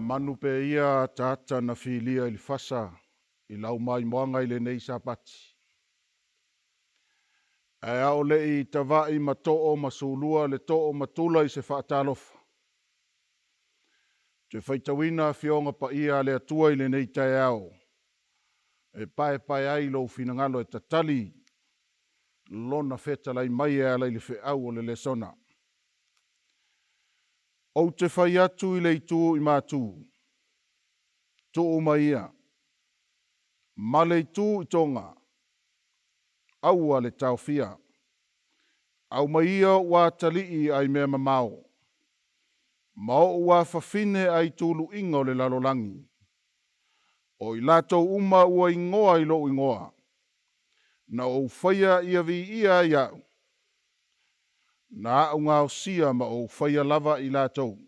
manu pe ia tata na filia i fasa i lau mai moanga i le nei sapati. E ao le i tawai ma to'o ma sulua le to'o ma tula i se whaatalofa. Te whaitawina fionga pa ia le atua i le nei tai ao. E pae ai lo finangalo e tatali lona feta lai mai e ala i le whiau o le lesona. O te whai atu i le itu i mātū. Tu'u mai ia. Ma le itu i tonga. Aua le tauwhia. Au mai ia wa talii ai mea mamao. Mao ua whawhine ai tūlu ingo le lalolangi. O i lato uma ua ingoa i lo ingoa. Na o whaia ia vi ia iau. Na au ngā sia ma o whaia lava i lato.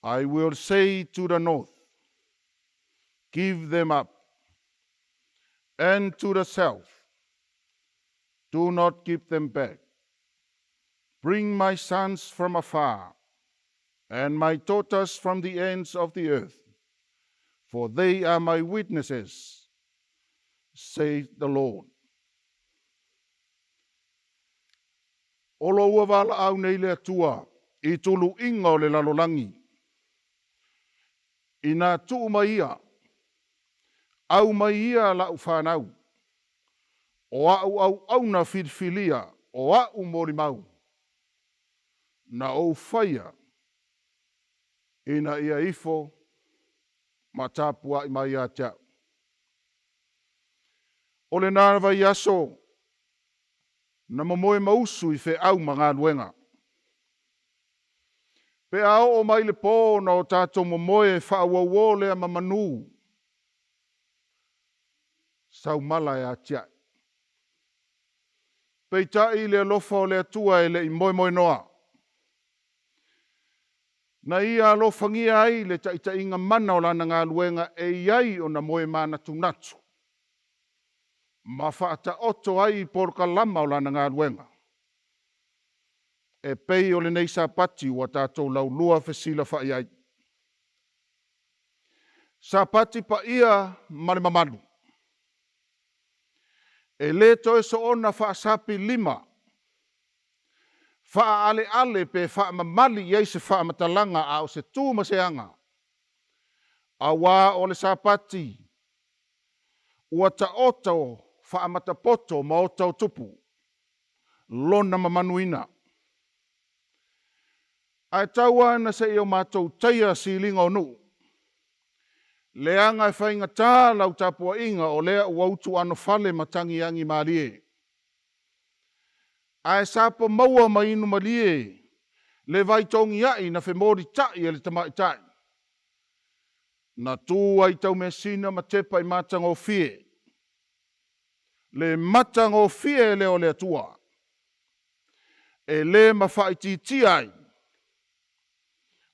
I will say to the north, give them up. And to the south, do not keep them back. Bring my sons from afar, and my daughters from the ends of the earth, for they are my witnesses, saith the Lord. Olo ua wala au nei le atua, i tulu inga o le lalolangi. I nā tuu mai ia, au mai ia la uwhanau. O au na whirwhilia, o au mori mau. Na o whaia, ina ia ifo, ma tāpua i mai a tia. O le nāra i aso, na mamoe mausu i whe au ma ngā luenga. Pe ao o mai le pō na o tātou mamoe whaawawō lea mamanu. Sau mala e a tia. Pei tai le alofa o le atua e le i moe noa. Na ia alofangia ai le taita inga mana o lana ngā luenga e iai o na moe mana tunatu. Ma whaata oto ai porka lama o lana ngā luenga. E pei o le nei sapati wa tātou lau lua fesila whai ai. Sapati pa ia male mamanu. E le toe so ona whaasapi 5. Wha ale pe wha mamali iei se wha matalanga a o se tūma se anga. A wā o le sapati. Ua ta oto wha matapoto ma o tau tupu. Lona mamanuina. Ai taua na se io mātou taia si linga o nu. Leanga e whainga tā lau tapua inga o lea uautu ano fale matangi angi marie. Ai sapa maua ma inu malie. Le vai tongi ai na whe mori tai e le tamai tai. Na tū ai tau me sina ma tepa i matanga o fie. Le matanga o fie leo le atua. E le ma whaititi ai.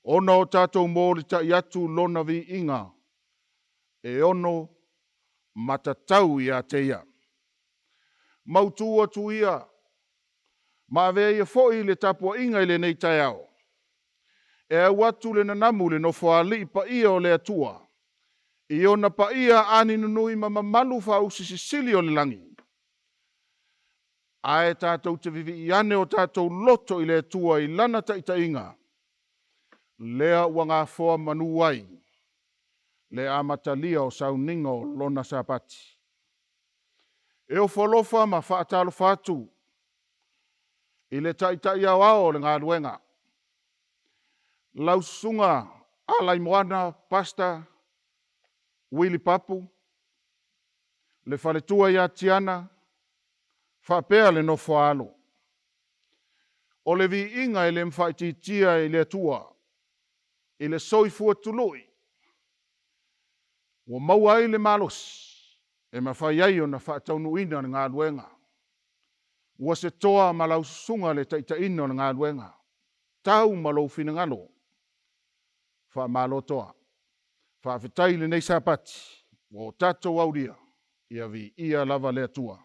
Ono o tātou mōri tai atu lona vi inga. E ono matatau i a teia. Mautua tu ia. Ma vea foi le tapua inga i le nei tai ao. E au atu le nanamu le no Faualii PAIA o le atua. I ona PAIA ani nunui ma mamalu fausi sisili o le langi. Ae tātou te vivi i ane o tātou loto i le atua i lana taita inga. Lea ua ngā foa manuai. Le amatalia o SAUNIGA o lona SAPATI. E o folofa ma whaatalo fatu. I le taitai au ao le ngā luenga. Lausunga alai moana pasta Willy Papu. Le whaletua ia tiana. Faapea le no whaalo. O le vi inga i le mwhaititia i le atua. I le soifua tuloi. Wa maua i le malos. E mawhai ai o na whaataunu ina ngā luenga. Ua se toa malau sunga le taitaina o ngā luenga. Tau malau finangalo. Wha malo toa. Faafetai le nei sapati. Wa o tatou auria. Ia vi ia lava le atua.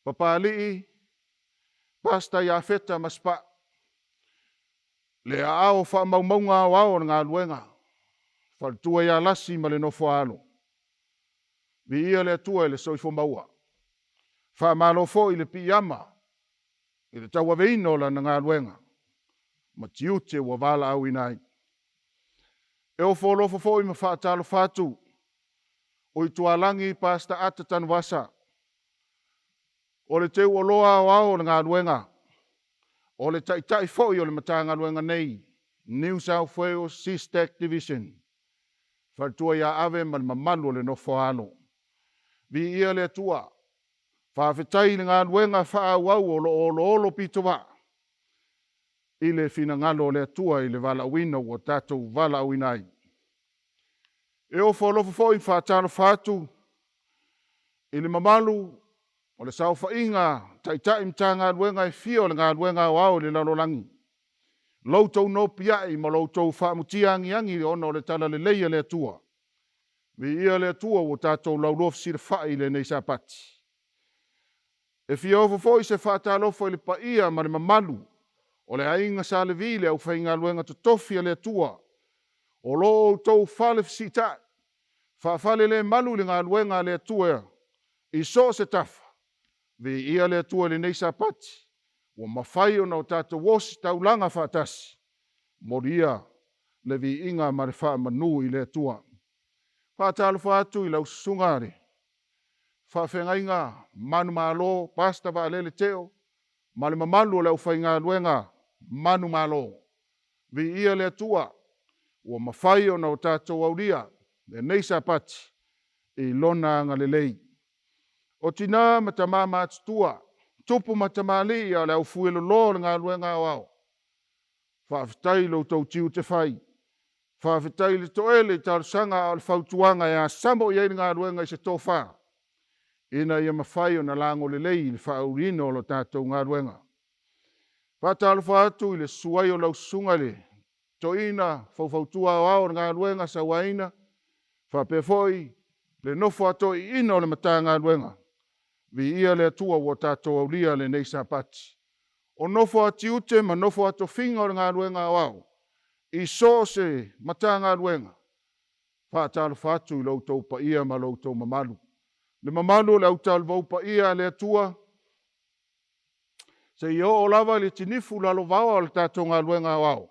Papaalii. Pasta ia feta maspa. Le ao whaamaumaunga wao ngā luenga. Whaltua ia lasi ma le nofo alo. Vi ia le atua i le soifo maua. Whaamalo fo i le piyama. I le taua veino la na ngā luenga. Ma tiute wa vala au inai. E o wholofo fo i ma whaatalo whātu. O i tualangi pasta ata tanwasa. O le teu o loa o ao na ngā luenga. O le taitai fo i o le matanga luenga nei. New South Wales SISDAC Division. Whaltua ia ave man mamalu o le nofo alo. Vi ia le atua. Faafetai le ngā luenga whaauau o lo olo pitoa. I le fina ngalo le atua i le vala wina o tatou vala winai. E o wholofo fo i whaatalo whātu. I le mamalu o le sauwhainga taitai mta ngā luenga e fio le ngā luenga o au le lalolangi. Loutou no piai ma loutou whaamutia angi ona o le tala le leia le atua. Vi ia le atua o tatou laulof sira whai le nei SAPATI. E fio fo i se whaatalofo i le PAIA ma le mamalu. O le ainga sa le vile au whainga luenga totofi le atua. O lo tau whale fsita. Whawhale le malu le ngā luenga le atua. I so se tafa. Vi ia le atua le nei SAPATI. O mawhai o nao tātou wosi taulanga whaatasi. Moria le vi inga ma le wha manu i le atua. Whaatalo whaatu i lau sungare. Faafeagaiga manu malo pasta va lele teo. Ma le mamalu o le aufaiga luenga manu malo. Vi ia le atua. Ua mawhai o na o tātou aulia. Le nei SAPATI. I lona ngalelei. O tina matama mātutua. Tupu matamali ia le au fuelo lo le ngā luenga o au. Whaafetai lo tau tiu te whai. Whaafetai le toele i talusanga o le whautuanga ia samo i ngā luenga i se tō wha. Ina ia mawhai o na lango le lei le whaurino o lo tātou ngā luenga. Whaatalu whaatu i le suai o lau sungale. Toeaiina whautua o au ngā luenga Sauaina. Whapefoi le nofo ato i ina o le mata ngā luenga. Vi ia le atua o tātou aulia le nei SAPATI. O nofo ati ute ma nofo ato whinga o ngā luenga o au. I so se mata ngā luenga. Whaatalo whatu i loutou PAIA ma loutou mamalu. Le mamalu le autalo vau PAIA le atua. Se i o lava le tinifu lalo vau o le tātou ngā luenga o au.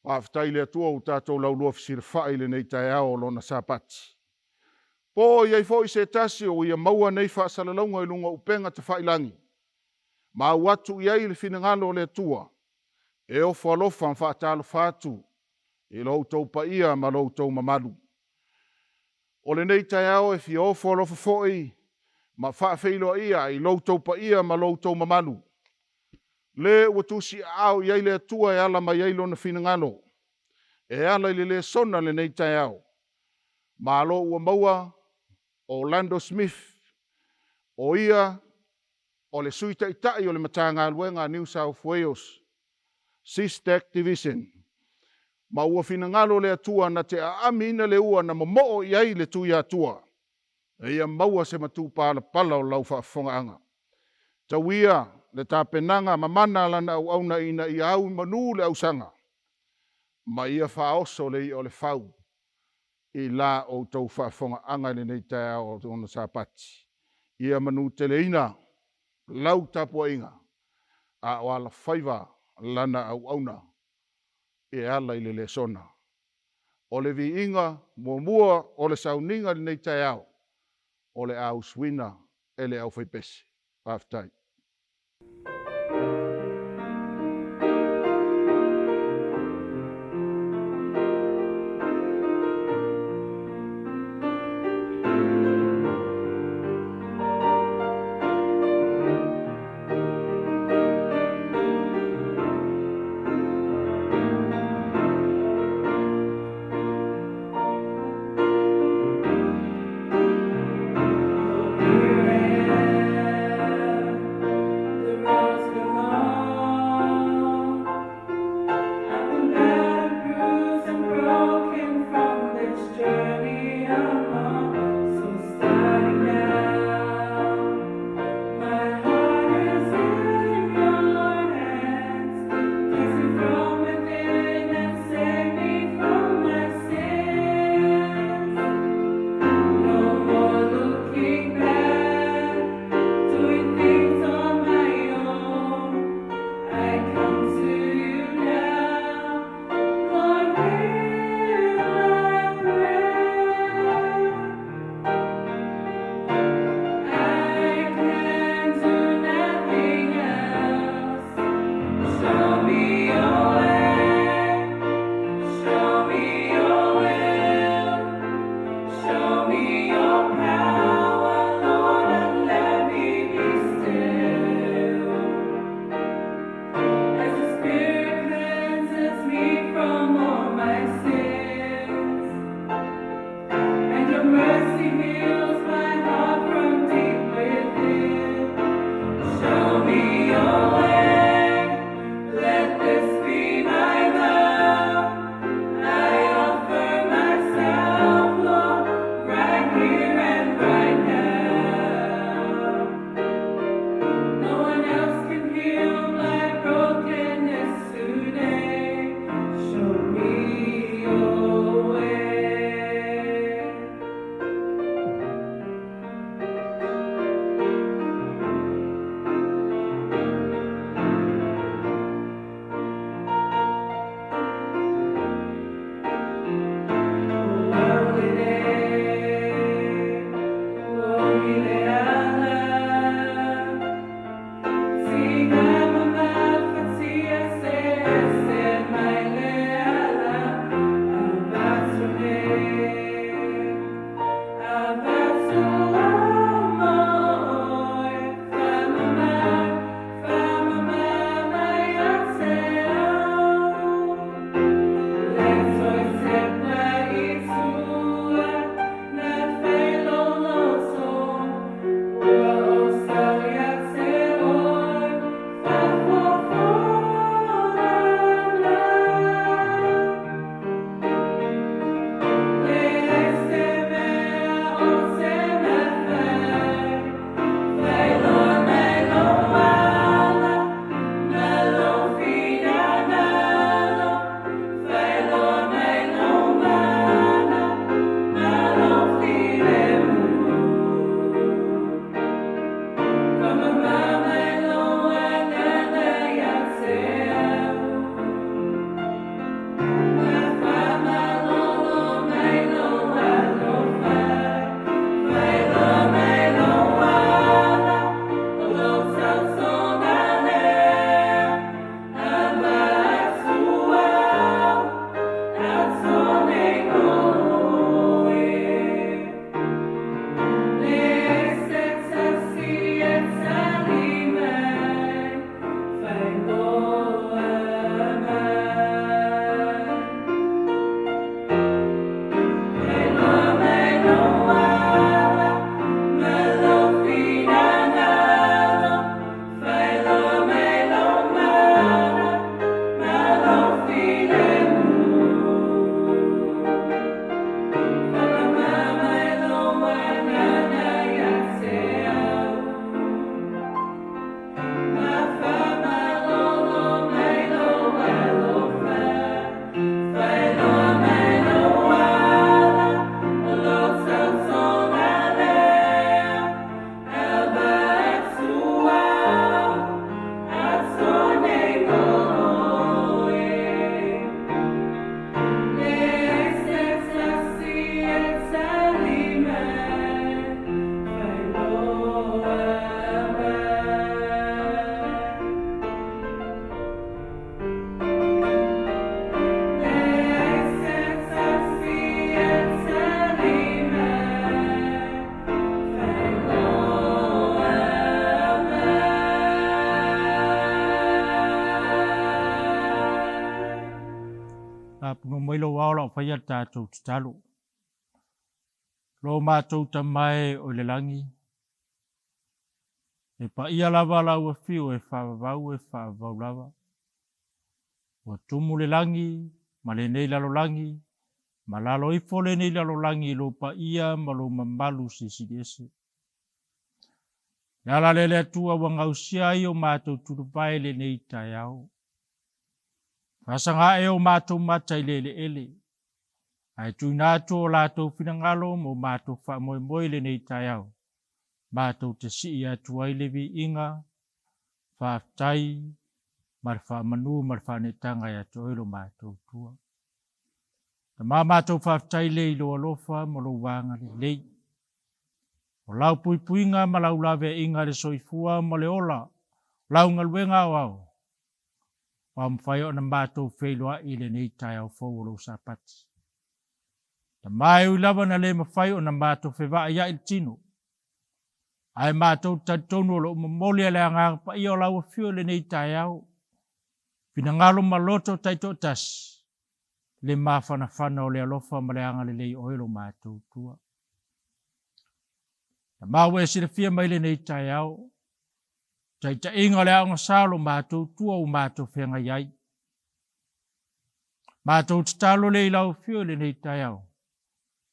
Whaafitai le atua o tātou laulua fisir whai le nei tae ao lona SAPATI. Po iai fo i se tasi o ia maua nei whaasalalaunga i lunga upenga te whailangi. Ma watu iai le finangalo le atua. E o whalofa whaatalo whatu. I loutou PAIA ma loutou mamalu. O le nei tae ao e fi o whalofa foi. Ma Faafeiloaiga i loutou PAIA ma loutou mamalu. Le watusi au iai le atua e ala mai ailo na finangalo. E ala i le sona le nei tae ao. Ma Malouamaua. Orlando Smith, o ia, o le sui taitai o le matanga luenga New South Wales, SISDAC Division. Ma ua finangalo le atua na te aamina le ua na momo iai le tui atua. E ia maua se matu pala pala o lau whaafongaanga. Tauia le tāpenanga mamana lana au auna ina i au manu le ausanga. Ma ia whaoso le i o le whau. I la o tau whaafonga anga le nei tae o tōna SAPATI. Ia manu teleina, lau tapua inga, a o ala Faiva lana au auna, e ala i le Lesona. O le vi inga, mua o le SAUNIGA le nei tae au, o le au swina, e le au Pese. Whaafitai. Punga mai lo wao lo whaia tātou te talo. Lo mātou ta mai o le langi. E PAIA lava la ua whio e whaavau e whaavau lava. Ua tumu le langi, ma le nei lalo langi, ma lalo i fole nei lalo langi lo PAIA ma lo mamalu si sidese. Yala le le atua wangau siai o mātou turupai le nei tai au. Fasanga e o mātou matai le ele. Ai tu nātou o lātou pinangalo mo mātou wha moe moe le nei tai au. Mātou te si atu ai le vi inga, whaatai, mar whaamanu, mar whaanetanga ia to ilo mātou tua. Ta mātou whaatai le ilo alofa, molo wanga le lei. O lau pui puinga, ma lau lawe inga le soifua, ma le ola, lau ngaluenga wau. Wa mwhai o na mātou Failoaiga le nei tai au fau o sapati. Ta mai ui lava na le mawhai o na mātou Faafeagaiga il tino. Ai mātou tatonu o lo mamoli le anga PAIA o lau fio le nei tai au. Pina ngalo maloto taito tas. Le mawhanawhana o le alofa ma le anga le lei oilo mātou tua. Ta mawe sila fia mai le nei tai au. Taita inga le anga salo mātou tua o mātou Faafeagaiga. Mātou tatalo le ilau fio le nei tai au.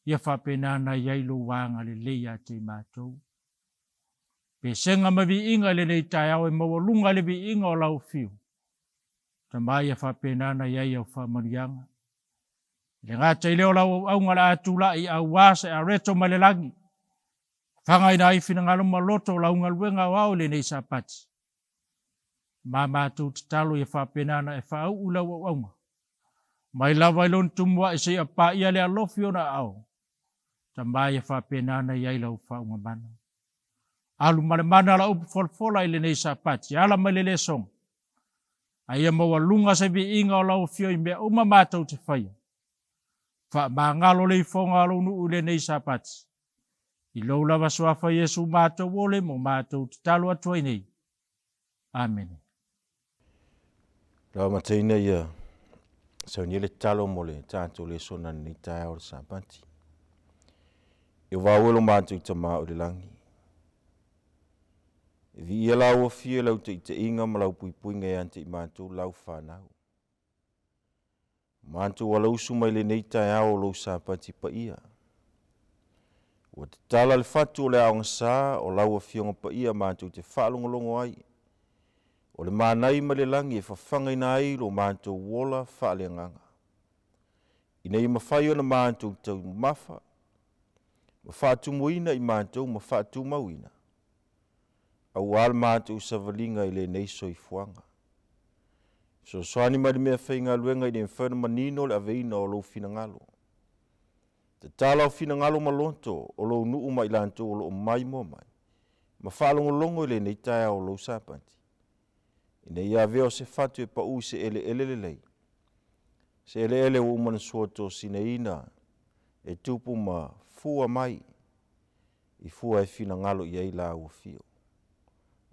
Ia whapenana iai lo wanga le lei a te mātou. Pese nga mavi inga le nei tai au e mawalunga le vi inga o lau fio. Ta mai ia whapenana iai au whamarianga. Le ngata i leo lau au ngala atula i au wasa a reto malelangi. Whangai na ifina ngalo maloto lau ngaluenga wau le nei sapati. Mātou tatalo ia whapenana e whaau ula waunga. Mai lawa ilon tumua e se a PAIA le alofio na au. Ta mai e whapenana iai lau whaunga mana. Alu malemana la upu folfola i le nei sapati. Ala mai le song. Aia maua lunga se vi inga o lau fio i mea uma mātou te whaia. Wha mangalo le i fonga alo nu le nei sapati. I lau lava swafa Yesu mātou wole mo mātou te talo atuai nei. Amen. Lau mataina ia. Saunia le talo mo le tātou le sona ni tai o le sapati. I wawelo mātou i tama o le langi. Vi ia lau o fia lau te inga ma lau puipuinga e ante i mātou lau whanau. Mātou walau sumai le nei tai o lau sapati PAIA. Wa te tala le fatu o le aonga sā o lau o fionga PAIA mātou te whaalongolongo ai. O le mānai ma le langi e whawhangai na ai lo mātou wola whaaleanganga. Ina i mawhai o na mātou tau mafa. Ma whaatu moina i mātou ma whaatu mauina. Au al mātou savalinga i le nei soifuanga. So soani mai mea whainga luenga i le mwhana manino le aveina o lo finangalo. Te tala o finangalo malonto o lo nuu mai lanto o lo mai mo mai. Ma whaalongolongo i le nei taia o lo sapati. Ina ia veo se fatu e pau se ele lei. Se ele o umana suoto sina ina e tupu ma fua mai. I fua e fina ngalo i eila ua fio.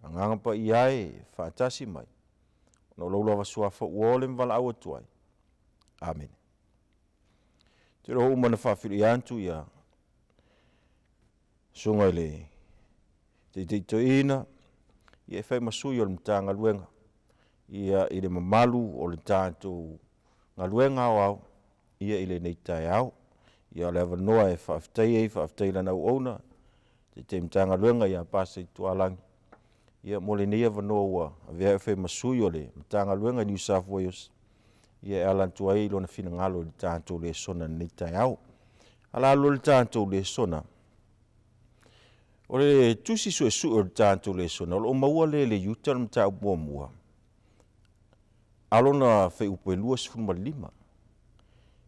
Anganga pa i ae whaatasi mai. No laulawa suafa uole mvala awa tuai. Amen. Te roho umana whawhiru i antu ia. Sunga le. Te Toeaiina. Ia e whai masui o le mtanga luenga. Ia i le mamalu o le tātou ngā luenga au. Ia i le neitai au. Ia le avanoa e whaafitai lana uona. Te mtanga luenga ia pasa i tualangi. Ia mole nei avanoa ua. Avea e whai masui o le mtanga luenga New South Wales. Ia e alantu ai lona fina ngalo le tātou le sona neitai au. Ala alo le tātou le sona. O le tusi su e su o le tātou le sona. O maua le yuta le mta mua. Alona whai upo e lua sifuma lima.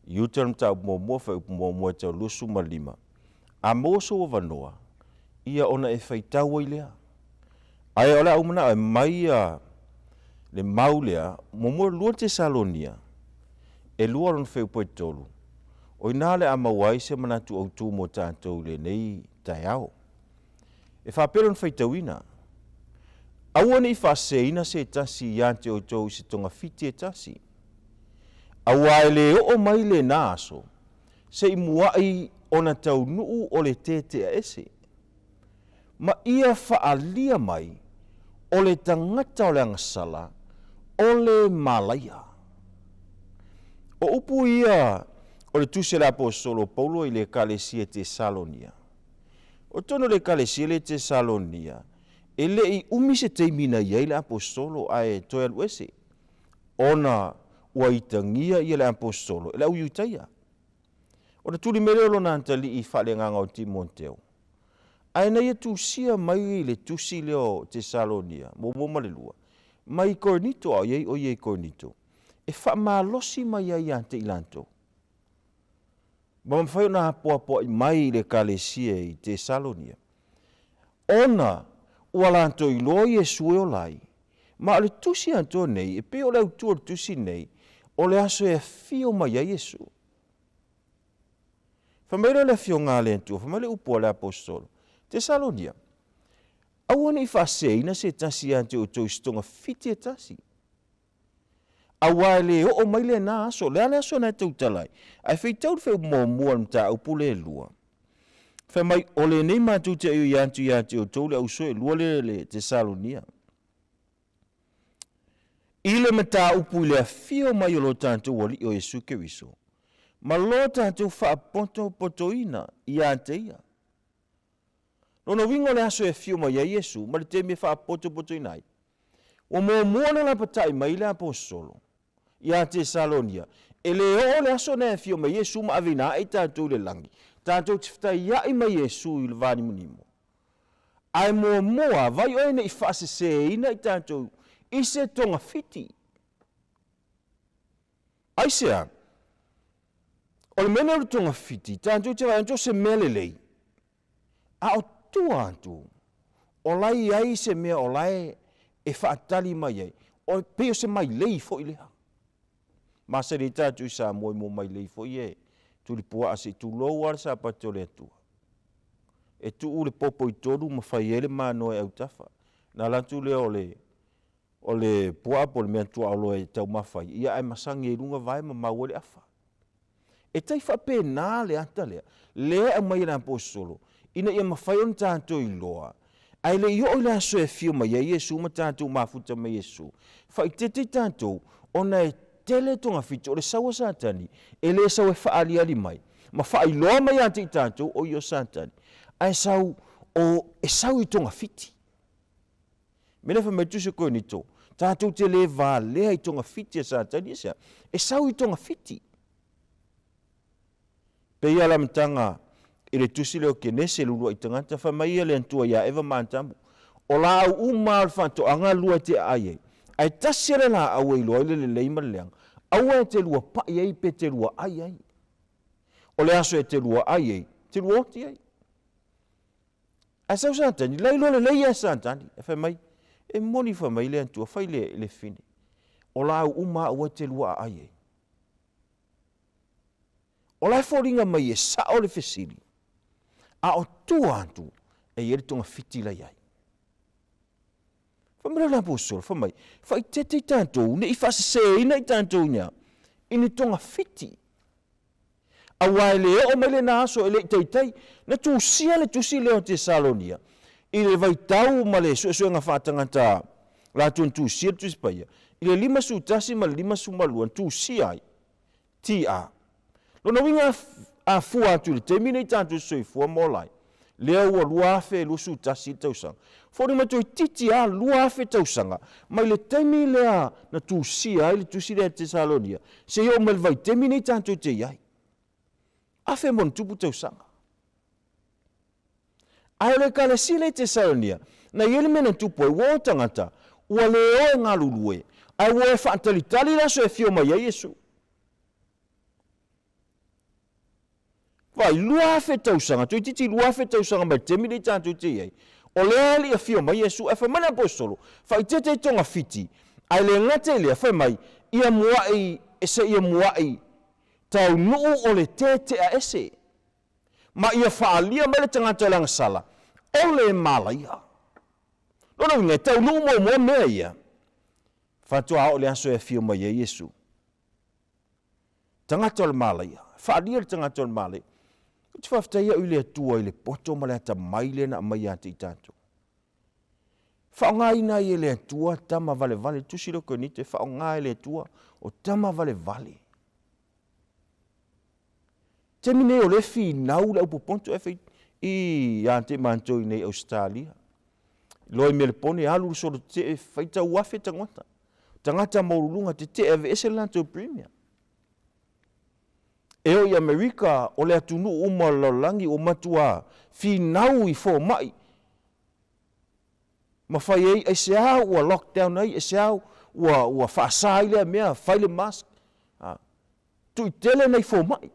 Yuta le mta mua whai upo mua tau lua suma lima. A moso o vanoa. Ia ona e whai tau i lea. Ai ole au mana e mai le maulea mo lua te Salonia. E lua lon whai upo e tolu. O inale a mawai se manatu au tū mo tātou le nei tai au. E whapelon whaitauina. Aua ni whaseina se tasi i ante o tau se tonga fiti e tasi. Aua e le o mai le nāso. Se i muai ona tau nuu o le tete a ese. Ma ia whaalia mai o le tangata o le angasala o le malaia. O upu ia o le tuse la apostolo Paulo i le kalesia te Salonia. O tono le kalesia le te Salonia, e le i umise teimina iai le apostolo ae toe aluese. Ona ua itangia ia le apostolo, e le au iutaia. O na tuli mele o lona antali i whale nganga o Timonteo. Ai na ia tusia mai le tusi leo Tesalonia, mo malelua. Mai Kornito o ye Kornito. E whaamalosi mai ai ante ilanto. Ma whai na po mai le kalesia i Tesalonia. Ona, ua lanto i loa Yesu e o lai. Ma le tusi anto nei, e pe o leu tua tusi nei, o le aso e fio mai a Yesu. Whamere le fio ngā le antua, whamere upo le apostolo. Tesalonia. Awana i whaseina se tasi ante o tau stonga fiti e tasi. Awa le o mai le nā aso, le ale aso na tau talai. Ai whai tau whai mua mta au pule lua. Whai mai o le nei mātou te au i o tau le au soe lua le Tesalonia. Ile mta upu le a fio mai o lo tantou wali o Yesu Keriso. Ma lo tantou Faapitoa i ante ia. Lono wingo le aso e fio mai a Yesu, ma le teme Faapitoa ai. O mua na la patai mai le apostolo. Ia Tesalonia. E le o le aso na e fio mai Yesu ma avina e tantou le langi. Tantou tiftai ia i mai Yesu i le vani munimo. Ai mua vai oe na i whaase se ina i tantou i se tonga fiti. Ai sea, o le mena o tonga fiti, tantou te vai anto se mele lei. A o tua antu, o lai ai se mea o lai e whaatali mai ai, o peo se mai lei fo i leha. Masa re tātou sa moi mo mai lei fo i e, tu li pua ase tu lou ar sa pato le atua. E tu ule popo i toru ma fai ele ma noe au tafa. Na lantu le o le pua po le mea tua alo e tau mawhai. Ia ai masangi e runga vai ma mawale afa. E tai whape nā le ata lea. Lea au mai na apostolo. Ina ia mawhai on tātou i loa. Ai le i o le aso e fio mai a Yesu ma tātou mafuta mai Yesu. Whai tete tātou ona e tele tonga fiti o le saua satani. E le sau e whaali ali mai. Ma whai loa mai ante i tātou o i o satani. Ai sau o e sau i tonga fiti. Mena whamaitu se koe ni tō. Tātou te le vā lea i tonga fiti a satani e sea. E sau i tonga fiti. Pe ia lamtanga i le tusi leo ke nese lulua i tangata whamaia le antua ia eva maantambu. O la au umaar whanto anga lua te aie. Ai tasere la au e loa le leima leang. Au e te lua pai ai pe te lua ai ai. O le aso e te lua ai ai. Te lua oti ai. Ai sau santani, lai lo le leia santani. E whamai. E moni whamai le antua, whai le fine. O la au uma au te lua ai ai. O la whoringa mai e sa o le fesiri. A o tua antu e ere tonga fiti lai ai. Whamira la posol, whamai. Whai tete i tātou, ne i whasase ina i tātou nia. Ine tonga fiti. A wai le o mai le naso e le teitai. Na tu sia le tusi leo Tesalonia. I le vai tau ma le suenga whatangata la tu sia tusi paia. I le 5 sutasi ma le 5 sumaluan tu sia ai. Ti a. Lona winga a fua atu le temine i tātou soi fua molai. Lea ua luafe lu sutasi tausanga. Fori mato i titi a luafe tausanga. Mai le temi lea na tu sia ai le tusi lea Tesalonia. Se yo mal vai temine i tātou te iai. Afe mon tupu tausanga. Ai le kale sile Tesalonia, na yele mena tupu e wā tangata, ua le o ngā lulue, ai ua e whaatalitali laso e fio mai a Yesu. Vai, lua fe tausanga, tui titi lua fe tausanga mai temini tātou te iei, o le ali a fio mai Yesu, e whamana apostolo, whai tete tonga fiti, ai le ngate lea whai mai, ia muai, ese ia muai, tau nuu o le tete a ese. Ma ia whaalia mai le tangata langa sala. O le malaia. Lona winga, tau nuu mo mea ia. Whatua o le aso e fio mai a Yesu. Tangata le malaia. Whaalia le tangata le malaia. Kuti whaftaia ui le atua i le poto ma le ata maile na mai ate i tātou. Whaongaina i le atua tama vale vale. Tusiro konite whaongai le atua o tama vale vale. Temine o le fi nau le upo ponto e fai i ante manto i nei Australia. Loi me le pone alu solo te fai tau wafe tangata. Tangata maurulunga te eve ese lanto premier. E o i Amerika o le atunu uma laulangi o matua finau I fo mai. Ma fai ei e se au ua lockdown ai, e se au ua whaasai lea mea, whaile mask. Tui tele nei fo mai.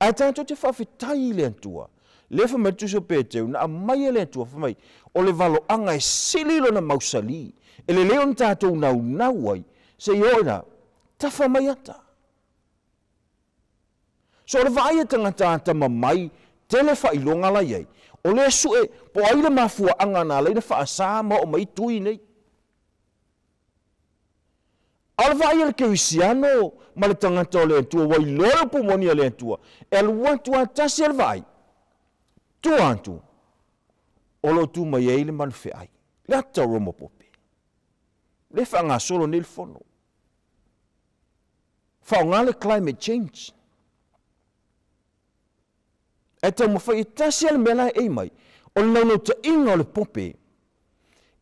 Ai tātou te whawhetai le antua. Le whamai tuso pēteu, na a mai le antua whamai. O le valo anga e sililo na mausali. E le leo tātou nau ai. Se ioina, ta whamai ata. So le vai e tangata ata mamai, tele Failonga la iei. O le sue, po aile mafua anga na leina whaasa ma o mai tui nei. Ala vai ele keusiano, ma le tangata o le antua, wai loro pumoni o le antua. E alua tua tasi ele vai. Tu antu. Olo tu mai eile manu ai. Le ata romo pope. Le whanga solo nil fono. Whaongale climate change. E tau mawhai tasi ele mela e mai. O le nauno ta inga o le pope.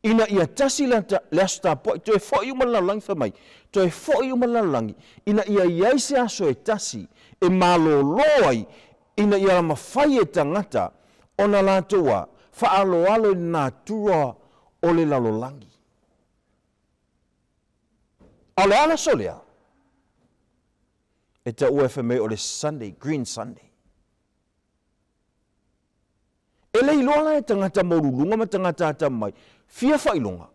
Ina ia tasi le asta po. To e fo iuma lalangi whamai. To e fo iuma lalangi. Ina ia iaise aso e tasi. E malo loai. Ina ia la mawhai e tangata. Ona lātua. Whaalo alo I nā tura o le lalolangi. A le ala solea. E ta UFMA o le Sunday, Green Sunday. E le iloa e tangata maurulunga ma tangata ata mai. Fia Failonga.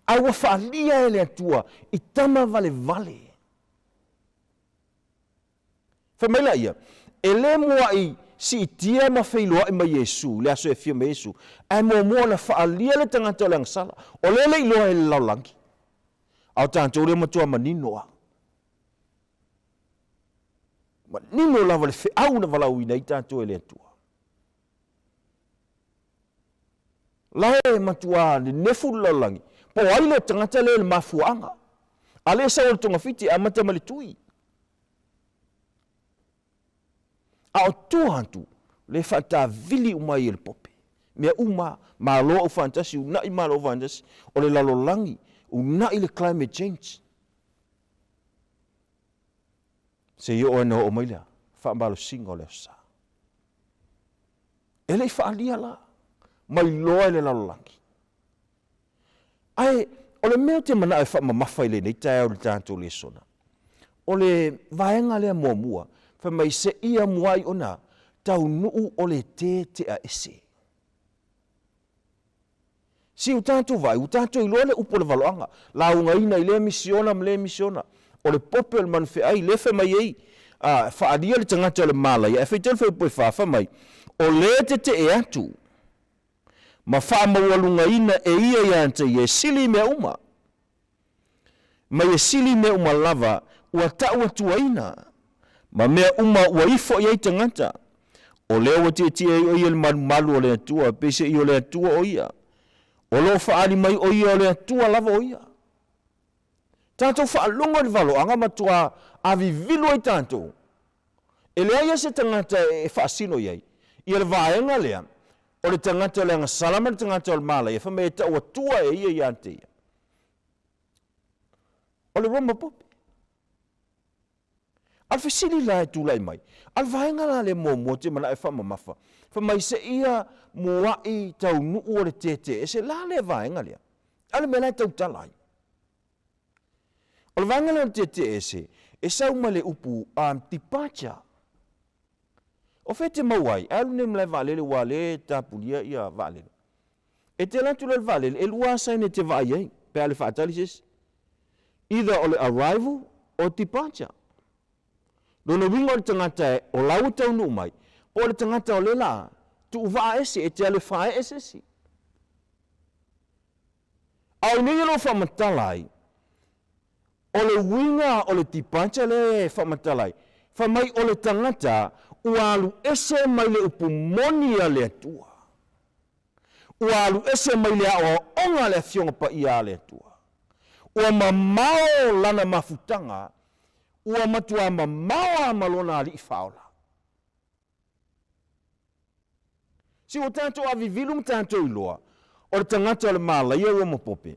Ai wa whaalia e le atua I tama vale vale. Whamaila ia. E le mua I si itia ma Failoaiga ma Iesu, le aso e fia ma Iesu. Ai mua na whaalia le tangata o le angsala. O le iloa e le laulangi. Au tātou le matua maninoa. Manino lava le whiau na walau I nei tātou e le atua. Lae matua le nefu laulangi. Po aile tangata le mafuanga. Ale sa o tonga fiti a mata malitui. A o tuhantu le fata vili umai el pope. Mea uma malo o fantasi, unai malo o fantasi. O le lalolangi, unai le climate change. Se yo o eno o maila, whaambalo singa o le sa. Ele whaalia la. Mai loa le lalolangi. Ai, o le mea te mana e whaamamawhai le nei tae o le tātou le sona. O le vaenga lea mua, whamai se ia muai ona, tau nuu o le te a ese. Si u tātou vai, u tātou iloa le upo le valoanga, la unga ina I le misiona, o le pope o le manufeai, le whamai ei, whaadia le tangata o le malai, e whaitel whaipoe whamai, o le te e atu, ma whaamaualunga ina e ia ianta I e sili mea uma. Ma e sili mea uma lava, ua taua tuaina. Ma mea uma ua ifo I tangata. O leo te o ia le malu o le atua, pese I o le atua o ia. O lo whaari mai o ia o le atua lava o ia. Tātou whaalonga le valo, anga matua avi vilo I tātou. E lea ia se tangata e whaasino iai. Ia le vaenga lea. O le tangata o le anga salama le tangata o le mala. Ia whamea ta ua tua e ia iante ia. O le Roma pope. Al fesili la e tūlai mai. Al vaenga la le mō te mana e whamamafa. Whamai se ia muai tau nuu o le tete. E se la le vaenga lea. Ale mea lai tau talai. O le vaenga le tete e se. E sau ma le upu tipacha. O fete mauai, alu ne mlai valele wale tapulia ia valele. E te lantu le valele, e lua sai ne te vai ai, pe ale whaatali ses. Either o le arrival o departure. Lono winga o le tangata e, o lau tau nu mai, o le tangata o le la, tu uwaa ese, e te ale whae ese si. Au ni lo whamatalai, o le winga o le departure le whamatalai, whamai o le tangata, ualu ese mai le upumoni a le atua. Ualu ese mai le o onga le fionga pa ia le atua. Ua mamao lana mafutanga, ua matua mamao a malona ali I faola. Si o tanto a vivilum tanto iloa, o le tangata o le mala ia ua mapope.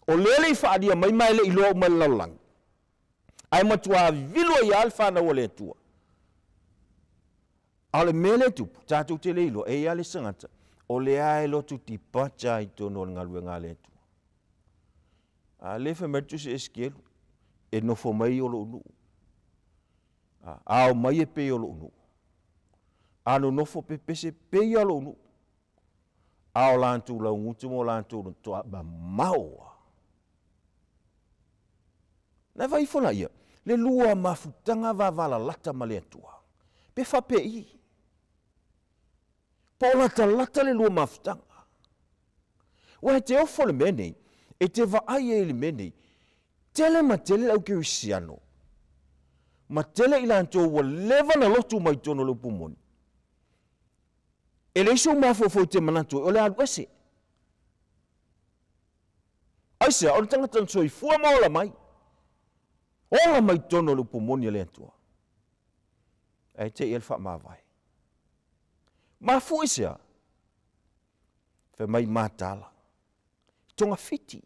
O lele I faadia mai mai le iloa umai laulang. Ai matua a vivilua ia alfa na o le atua. Ale mele tupu, tātou te leilo, e ale sangata, o le ae lotu ti pacha i tono o ngalue ngale tu. A le fe mertu se eskelu, e nofo mai o lo unu. A o mai e pe o lo unu. A no nofo pe pese pe o lo unu. A o lantu la ngutu mo lantu lo toa ba maua. Na vai fona ia, le lua mafutanga vavala lata male atua. Pe fa pe i. Po lata le lua mafutanga. Wa te ofo le mene, e te vaai e le mene, tele ma tele au ke usiano. Ma tele ilanto wa leva na lotu mai tono lo pumoni. E le iso mafofo te manatu, o le alu ese. Aise, o le tangata nsoi fua maola mai. Ola mai tono lo pumoni le atua. E te il fa mavai. Ma fu isia. Fe mai matala. Tonga fiti.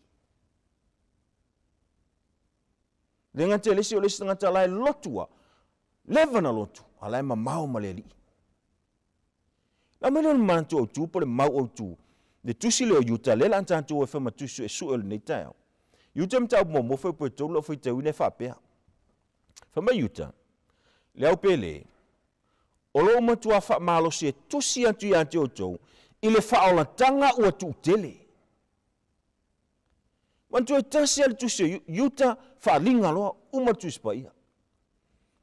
Le ngate lesi o lesi ngata lai lotua. Leva na lotu. Alai ma mau maleli. La mele mantu o tu po le mau o tu. Le tusi le o yuta. Le lantantu o fema tusi e su el neitao. Yuta mta mo mo fe po tolo fe te wine faapea. Fema yuta. Le au pele. O lo matua fa malo se tusi antu ya ante o tou. Ile fa ola tanga ua tu tele. Mantu e tasi al tusi yuta fa linga loa uma tusi paia.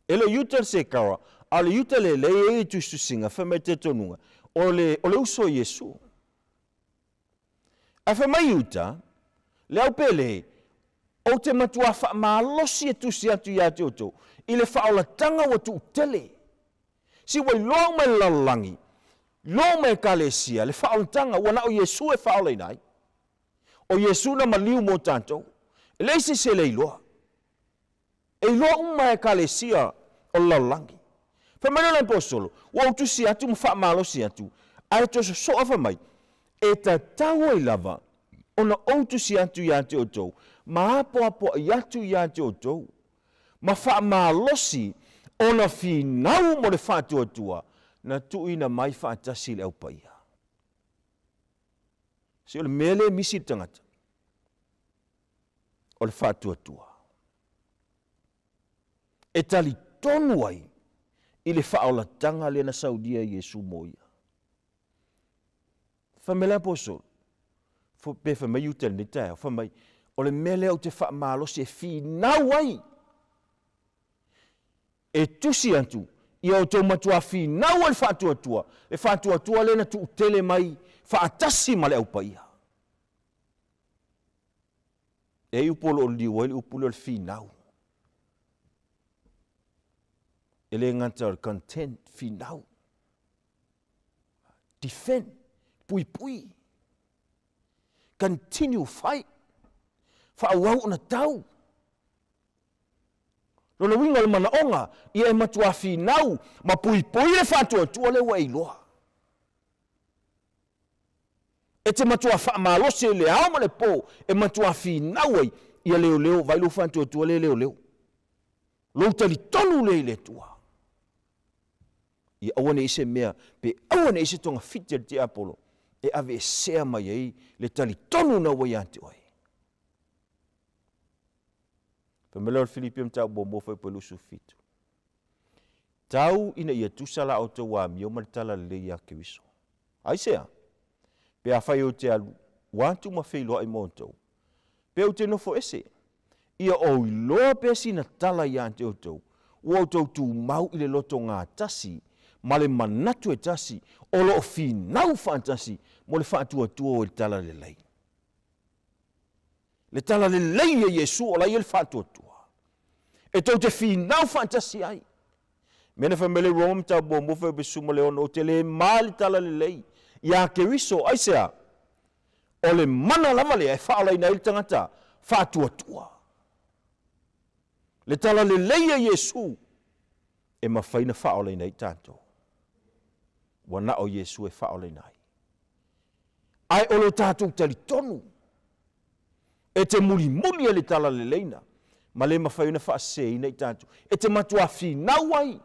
Ele yuta se kawa. Ale yuta le e tusi singa fa me te tonunga. Ole uso Yesu. A fa mai yuta. Le au pele. O te matua fa malosi e tusi atu ya te o tou. Ile fa ola tanga ua tu tele. Si wai loa mai lalangi. Loa mai kalesia. Le fa ola tanga ua na o Yesu e fa ola inai. O Yesu na maliu mo tantou. E leise se leiloa. E loa uma e kalesia o lalangi. Fa mai la impostolo. Wa utusi atu mfa malosi atu. Ai to so afa mai. E ta tawo I lava. Ona utusi atu ya te o tou. Ma apo ya tu ya te o tou. Ma fa malosi ona finau mo le fatu atua. Na tuina mai fatasi le au paia. Si o le mele misi tangata. O le fatu atua. E tali tonu ai. I le faola tanga le na saudia Yesu moia. Famela poso. Fo pe fa mai utel ni tae. Fa mai. O le mele au te fa malo se finau ai. E tusi antu. Ia o tau matua finau al fatu atua. E fatu atua le na tu tele mai. Faatasi ma le au paia. E upolo o liwa ili upolo o finau. Ele nganta o content finau. Defend. Pui. Continue fight. Faawau na tau. Lona winga le mana onga. Ia e matua finau. Ma pui le fatu atua le wa iloa. E te matua wha malose le aoma le po, e matua finau ai, ia leo, vai lo whantua tua leo. Lo tali tonu le tua. Ia awane ise mea, pe awane ise tonga fitia te apolo, e ave sea mai ai, le tali tonu na wai ante oi. Pamela o Filipium tau bombo fai pelu sufitu. Tau ina ia tusala o te wamio maritala le ia kewiso. Aisea? Pe a whai o te alu, wantu ma Failoai montou. Pe o te nofo ese, ia o I loa pe sina tala ia ante o tau, o tau tu mau I le loto ngā tasi, ma le manatu e tasi, o lo finau fantasi, mo le whaatua tua o le tala le lei. Le tala le lei e Yesu o lai e le whaatua tua. E tau te finau fantasi ai. Mena whamele Rome tau bo mofe be suma leona o te le mali tala le lei. Ia ke wiso, aisea, o le mana lava le e whaalai na il tangata, whaatua tua. Le tala le leia Yesu, e mawhaina whaalai na I tātou. Wana o Yesu e whaalai nai. Ai o lo tātou tali tonu, e te muli e le tala le leina, ma le mawhaina whaasei na I tātou, e te matua whinau ai.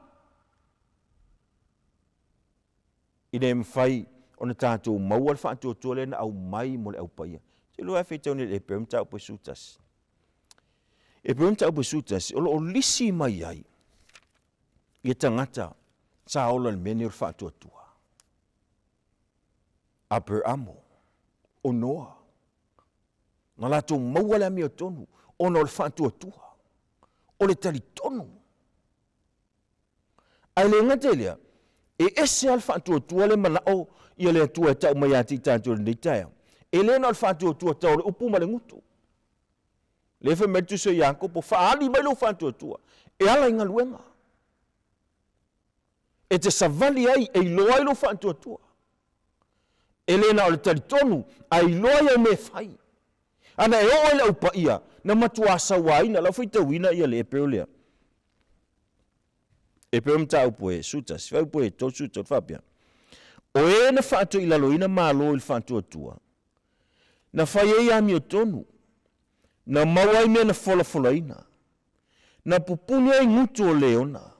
ina mfai ona tātou maua le whaatoa le na au mai mo le au paia. Te loa whetau ni le peum tau pesutas. E peum tau pesutas, o lisi mai ai, i tangata, sa ola le meni o le whaatoa. Abramo, o Noa, na lato maua le ami o tonu, ona o le whaatoa, o le tali tonu. Ai le ngate lea, e ese al whaatoa le manao, ia le atua e tau mai ati tātou le neitaia. E le na al whaatoa tau le upu ma le ngutu. Le fe metu se yanko po faali mai lo whaatoa, e ala inga luenga. E te savali ai, e iloa ilo whaatoa. E le na o le tali tonu, a iloa ia me fai. Ana e oa le upa ia, na matua sawaina, la fai tawina ia le e peo lea. E peo mta upo e sutas, fai upo e tau sutas, fapia. O e na whaato i laloina malo il whaatoa. Na fai e ami o tonu, na mawai mea na Failaina, na pupuni ai ngutu o leona,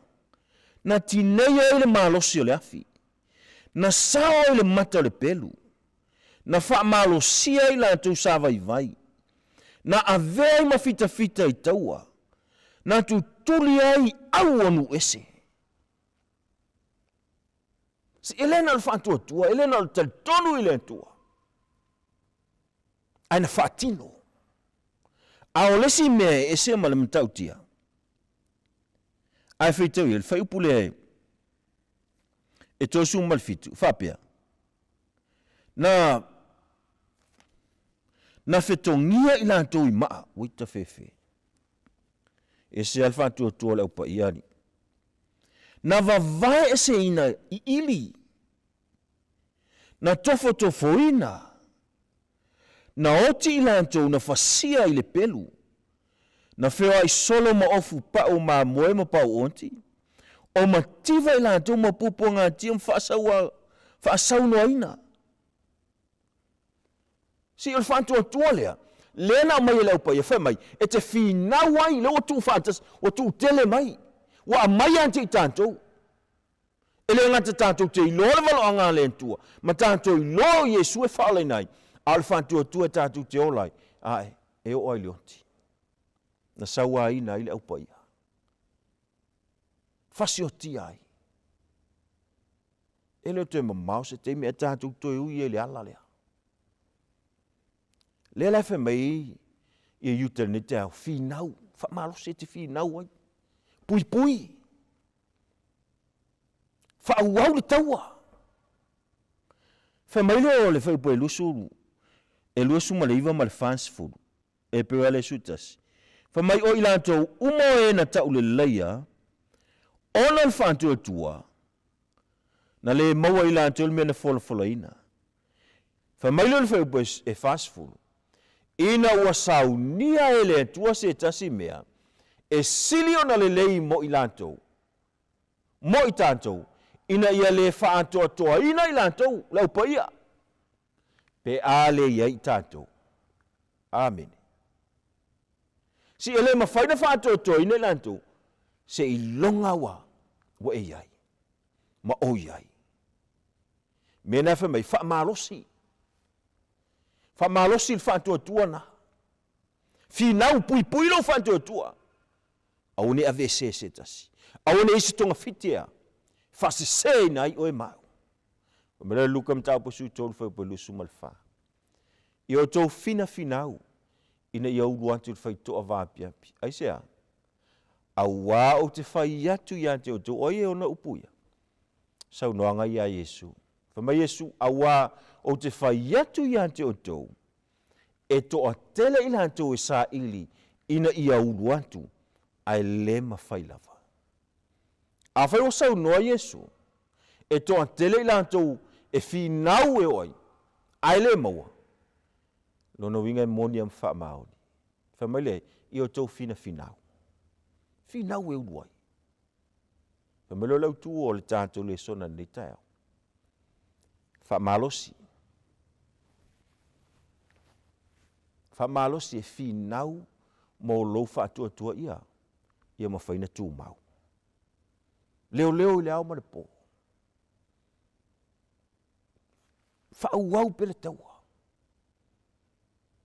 na tinei ai le malosi o le afi, na sao ai le mata o le pelu, na wha malosi ai la tau sa vai, na avea ai mafita i taua, na tutuli ai au onu ese. Si elena le whaatoa, elena le tonu i le tua. Ai na whaatino. A o lesi mea e se ma le matautia. Ai whaitau i le whaipule e tosu malfitu, whapea. Na whetongia i lantou i maa, wita whewhe. E se al whaatoa le upa iani. Na vavae e se ina i ili. Na tofo na oti i lantou na fasia i le pelu. Na whea ai solo ma ofu pa o ma moe ma pa o onti. O mativa i lantou ma pupo ngā tiam whaasau no aina. Si il whaatoa lea. Lena mai e laupa ia whai mai. E te whinau ai le o tu whaatas o tu tele mai. Wa mai ante i tātou. E le ngata tātou te ilo le walo anga le entua. Ma tātou ilo Jesu e whaalai nai. Al whaatoa tātou te olai. Ai, e o ai leonti. Na saua ina i le aupa ia. Fasio ti ai. E leo te mamau se te mea tātou toi ui e le ala lea. Le lefe mai i e yuta ni te au whinau. Whamalo se te whinau ai. Pui. Whaauau le taua. Whamai leo le whaipo e lusuru. E luasu ma le iwa ma le fansfuru. E pewa le sutas. Whamai o ilantou umo e na tau le leia. Ona le whantua tua. Na le maua ilantou le mea na Failaina. Whamai leo le whaipo e fansfuru. Ina ua saunia e le tua se tasi mea. E silio na le lei mo ilantou. Mo i tātou. Ina ia le whaatoa ina i lantou, lau PAIA. Pe ale ia i tātou. Amen. Si ele ma whaina whaatoa ina i lantou, se i longa wa e iai. Ma o iai. Mena wha mai whaamalosi. Whaamalosi il whaatoa na. Whinau pui lo whaatoa. Au ne ave se tasi. Au ne isi tonga fitia. Fase sei nai o e mau. O mele luka mtau posu tolu whai po lusu malfa. I o tau finau. Ina i au luantu il whai toa vāpiapi. Ai sea. Au wā o te whai atu i ante o tau oie o na upuia. Sau noanga i a Jesu. Whama Jesu au wā o te whai atu i ante o tau. E toa tele ina atu e sa ili. Ina i au luantu. Ai lema whai lava. A whai o sau noa Jesu, e toa tele i lantou e whinau e oi, ai le maua. Lono winga e moni am wha maori. Whamaile, i o tau whinau. Whinau e uruai. Whamaile o lau tu o le tātou le sona ni tau. Wha malosi. Wha malosi e whinau mo lo wha atua ia. Ia ma whaina tū mau. Leo i le au ma le po. Whaauau pele taua.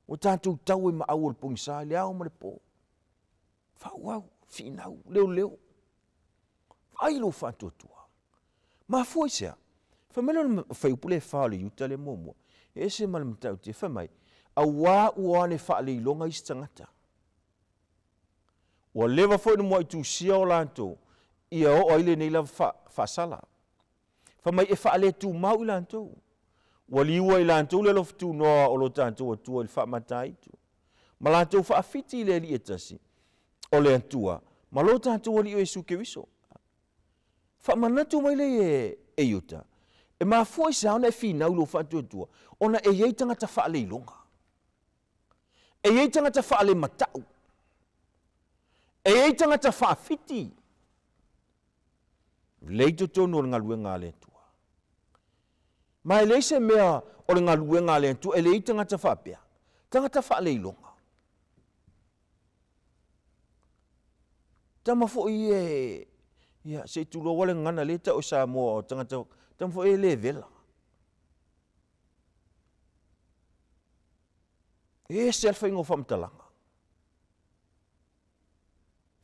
O tātou tau e maau o le pongisa, le au ma le pō. Whaauau, whinau, leo. Ailo whātuatua. Ma fua sea. Whamela na whaupule whaale yuta le mōmua. E se mala mtau te whamai. A wā uane whaale I longa isi tangata. Ua lewa fwoi na mua I tu sia o lanto. Ia o oile nei la whaasala. Whamai e whaale tu mau I lanto. Ua liua I lanto le lof tu noa o lo tanto o tua I whaamatai tu. Ma lanto whaafiti le li etasi. O le antua. Ma lo tanto o li o esu ke wiso. Whaamanatu mai le e yuta. E maa fua I sa ona e whina ulo whaatuatua. Ona e yei tangata whaale I longa. E yei tangata whaale matau. E yei tangata whaafiti. Leito tonu o le ngalue ngā le tua. Ma e leise mea o le ngalue ngā le tua. E lei tangata whaapea. Tangata whaale I longa. Tama fo I e... Ia, se tulo wale ngana leta o sa moa o tangata, tamfo e le vela. E se alfa ingo whamtalanga.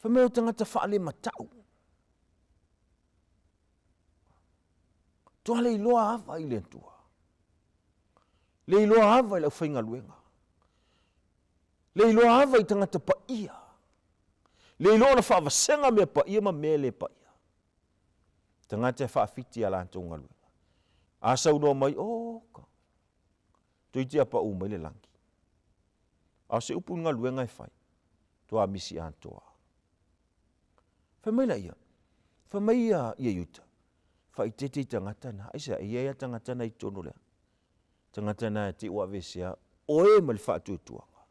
Whameo tangata whaale matau. Tua le iloa hawa I le antua. Le iloa hawa I lau whainga luenga. Le iloa hawa I tangata PAIA. Le iloa na whaavasenga mea PAIA ma mea le PAIA. Tangata whaafiti ala antou ngaluenga. Asa unoa mai, ka. Toi te apa umai le langi. A se upu ngaluenga e whai. Tua misi antoa. Whamaila ia. Whamaia ia yuta. Whai tete tangata na. Aisa, ia tangata na I tono lea. Tangata na te ua vesea. Oe ma le whaatuatuanga.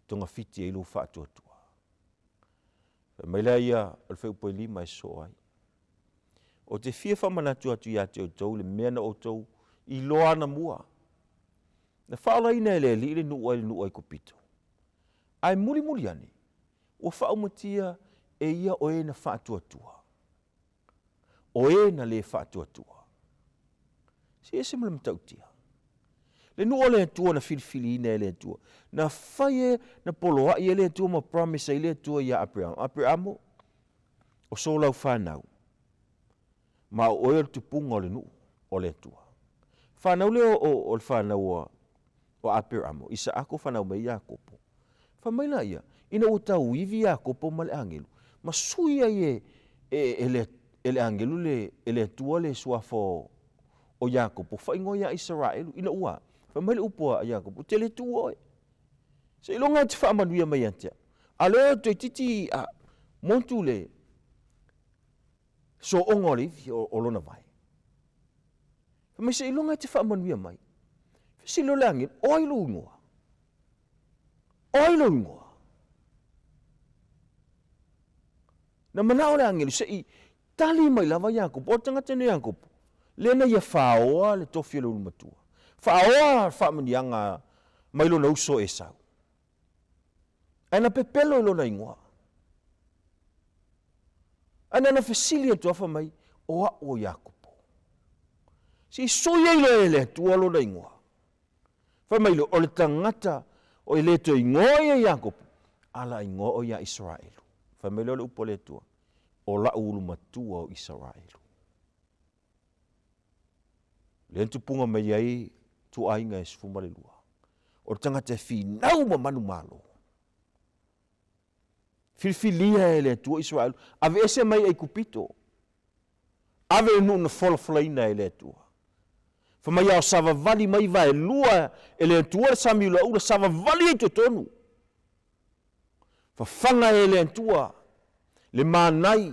Tonga fiti e ilu whaatuatua. Maila ia al whaupo I lima e so ai. O te fia whamanatu atu ia te o tau, le mea na o tau, I loa na mua. Na Faalaina e le li le nua I kopito. Ai muli ane, o whaumatia e ia o e na whaatuatua. O e na le whaatuatua. Si ese mula matautia. Le nua le tua na filifili ina e le tua. Na whaie na poloa I le tua ma promise I le tua ia Abraham. Abraham o so lau whanau. Ma o e tupunga o le nuu o le tua. Whanau le o le whanau o Abraham. Isa ako whanau mai Iakopo. Whamaila ia. Ina o tau iwi Iakopo ma le angelu. Ma suia I e le angelu le tua le suafo o Iakopo. Whaingo ia Israelu. Ina ua. Whamele upua a Iakopo, te le tu oe. Se ilonga te whaamanuia mai antea. A leo te titi a montu le so ongo le o lona vai. Whamele se ilonga te whaamanuia mai. Se lo le angin, oilo ungoa. Oilo ungoa. Na manao le angin, se I tali mai lava Iakopo, o tangata ne Iakopo. Lena ia whaoa le tofia le urumatua. Whaoa whaamanianga mai lona uso e sau. Ana pepelo lona ingoa. Ana na fesilia tuafa mai o Iakopo. Si soia ilo ele tua lona ingoa. Whamailo o le tangata o ele to ingoa ia Iakopo. Ala ingoa o ia Israelu. Whamailo le upo le tua. O la ulumatua o Israelu. Le tupunga mai ai Toeaiina e Sefuluai. O tangata whinau ma manu malo. Filfilia e le tua Israel. Ave ese mai ai kupito. Ave nu na Failaina e le tua. Whamai au savavali mai vai lua e le tua le samiula ura savavali e totonu. Whawhanga e le tua. Le manai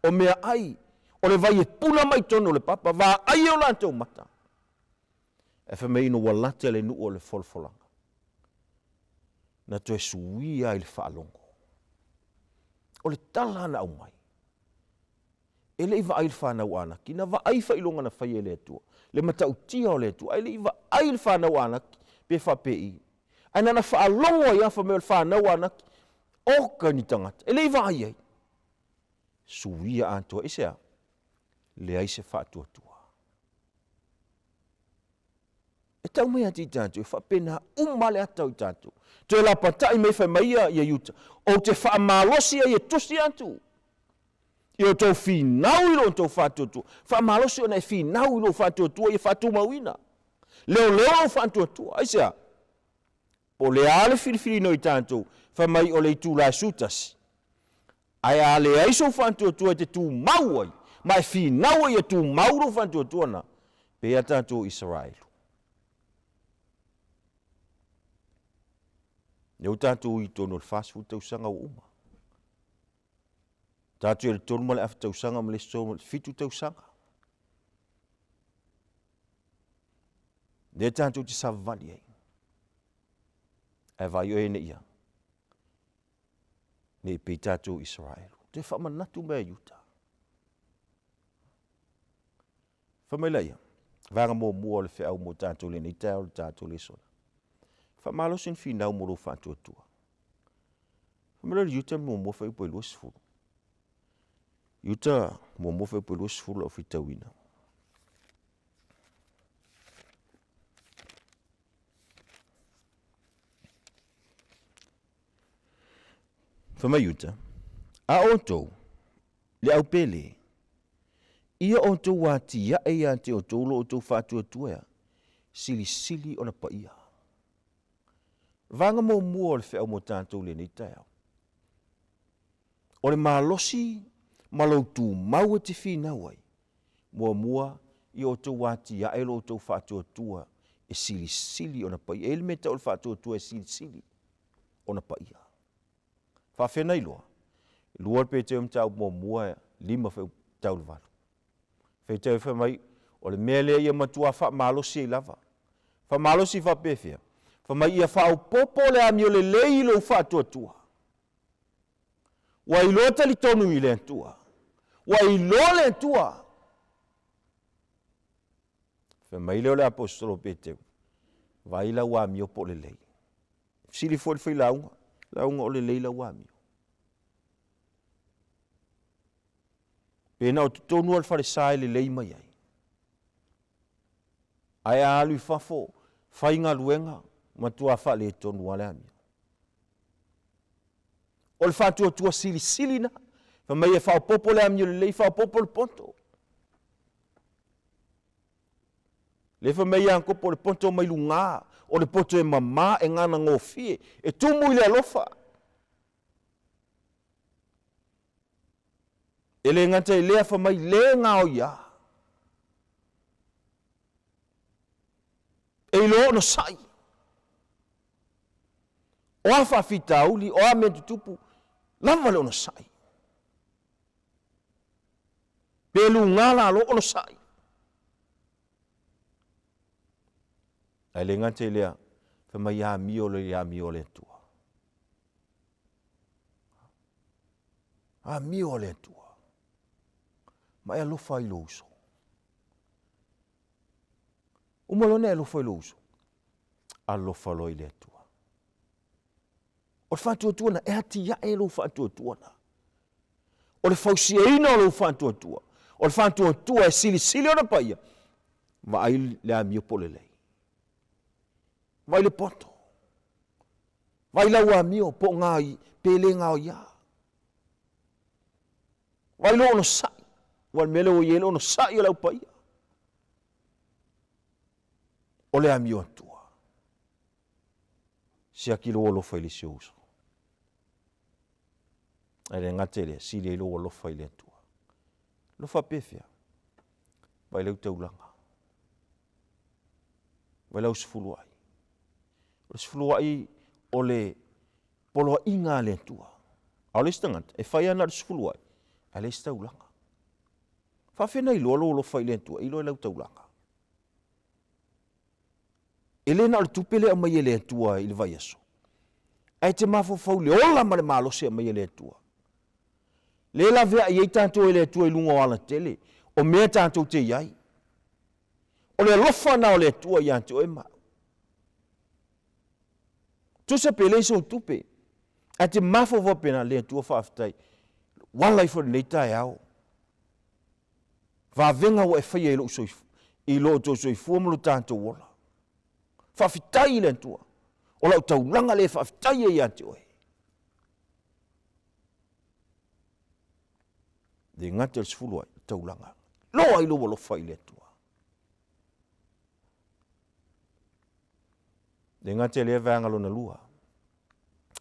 o mea ai. O le vai e puna mai tono le papa. Va ai o lantau mata. E whamei no walate le nu o le folfolanga. Na to e suia I le whaalongo. O le tala na au mai. E le iwa ai le whanau anaki. Na wa ai whailonga na whai e le atua. Le matau tia o le atua. E le iwa ai le whanau anaki. Pe whapei. Aina na whaalongo ia whameo le whanau anaki. Oka ni tangata. E le iwa ai ai. Suia antua. Isea. Le ai se whaatuatua. E tau mai ati tātou, whapena umale atau i tātou. Te la patai me whamaia i a yuta. O te whaamalosi i a tosi atu. I o tau whinau i lo tau whātuatua. Whaamalosi o nei whinau i lo whātuatua i whātu mauina. Leo whātuatua. Aisea, o le ale whiriwhiri no i tātou, whamai o le tū la sutasi. Ai a le aiso whātuatua te tū mau ai. Mai whinau i a tū mauro whātuatua na. Pea tātou Israel. Neu tātou i tono le whāsfu tausanga o uma. Tātou e le tono ma le afa tausanga ma le sono le fitu tausanga. Ne tātou te savali ai. E vai o e ne ia. Ne pe tātou Israel. Te whamanatu mea yuta. Whamailaia. Vanga mō mua le whiau mō tātou le nei tāu le tātou le sona. Whamalosin whinau moro whātuatua. Whamailaia yuta mō mō whai poi luas furu. Yuta mō mō whai poi luas furu au Tauaina. Whamai yuta. A oto, le au pele. Ia oto wāti ia e a te oto lo oto whātuatua. Sili sili o na paia. Vanga mō mua o le whiau mō tātou le nei taiao. O le malosi, maloutu mau te whinau ai. Mua i o tau wāti a e lo tau whātuatua e sili sili o na paia. E le meta o le whātuatua e sili sili o na paia. Faafeagaiga loa. Lua pe te tau mua 5 tau le valu. Whaitau whamai o le mea lea ia matua wha malosi e lava. Wha malosi wha pefea. Whamai ia whao popo le ami o le lei lo wha tuatua. Wa ilota li tonu i le tua. Wa ilo le tua. Whamai leo le apostolo pe te. Vaila wa ami o po le lei. Sili fo le Fai-Lauga. Launga o le lei la wa ami. Pena o tonu al farisai le lei mai ai. Ai alu i fafo. Whainga luenga. Matua wha le tonu ale ami. O le whatua tua sili sili na. Whamai e whao popo le ami o le lei. Whao popo le ponto. Le whamai e ankopo le ponto mai lunga. O le poto e mama e ngana ngō fie. E tumu i le alofa. E le ngata i lea whamai le ngā o ia. E ilo no sai. O a whawhita uli, o a mea tutupu. Lava le ono sai. Pelu ngala lo ono sai. Ai le ngata i lea whamai a mio le tua. A mio le tua. Ma e alofa i lo uso. Umalone e alofa i lo uso. Alofa lo i le tua. O le whātua na e ati ia e lo whātua na. O le whausiaina o lo whātua. O le whātua e sili sili o na paia. Ma ai le a mio pole lei. Vai le poto. Vai la wa mio po ngai pele ngao ia. Vai lo no sai. Wal mele o yelo no sai la paia. O le amio tua. Si akilo lo Fai-Lesona. Ai ngatele si le lo Fai-le tua. Lo fa pefia. Vai le Taulaga. Vai le Sefuluai. O Sefuluai o le polo inga le tua. A le stangat e fai ana Sefuluai. A le Taulaga. Fa fena ilo lo Fai-le tua, ilo le Taulaga. Elena o tupele a mai le tua i le vai aso. Ai te mafo fau le ola ma le malose a mai le tua. Le la vea i tanto le tua i lunga o ala tele, o mea tanto te iai. O le lofa na o le tua i anto e ma. Tusa pele so tupe. Ai te mafo va pena le tua faafetai. Wala i fo nei tai au. Va venga o e fai e lo so i lo to so i fumo lo tanto wola. Whawhitai le tua. O lau taulanga le whawhitai e ate oe. Le ngate le Sefuluai, taulanga. Loa i loa lofa i le tua. Le ngate le vanga lona lua.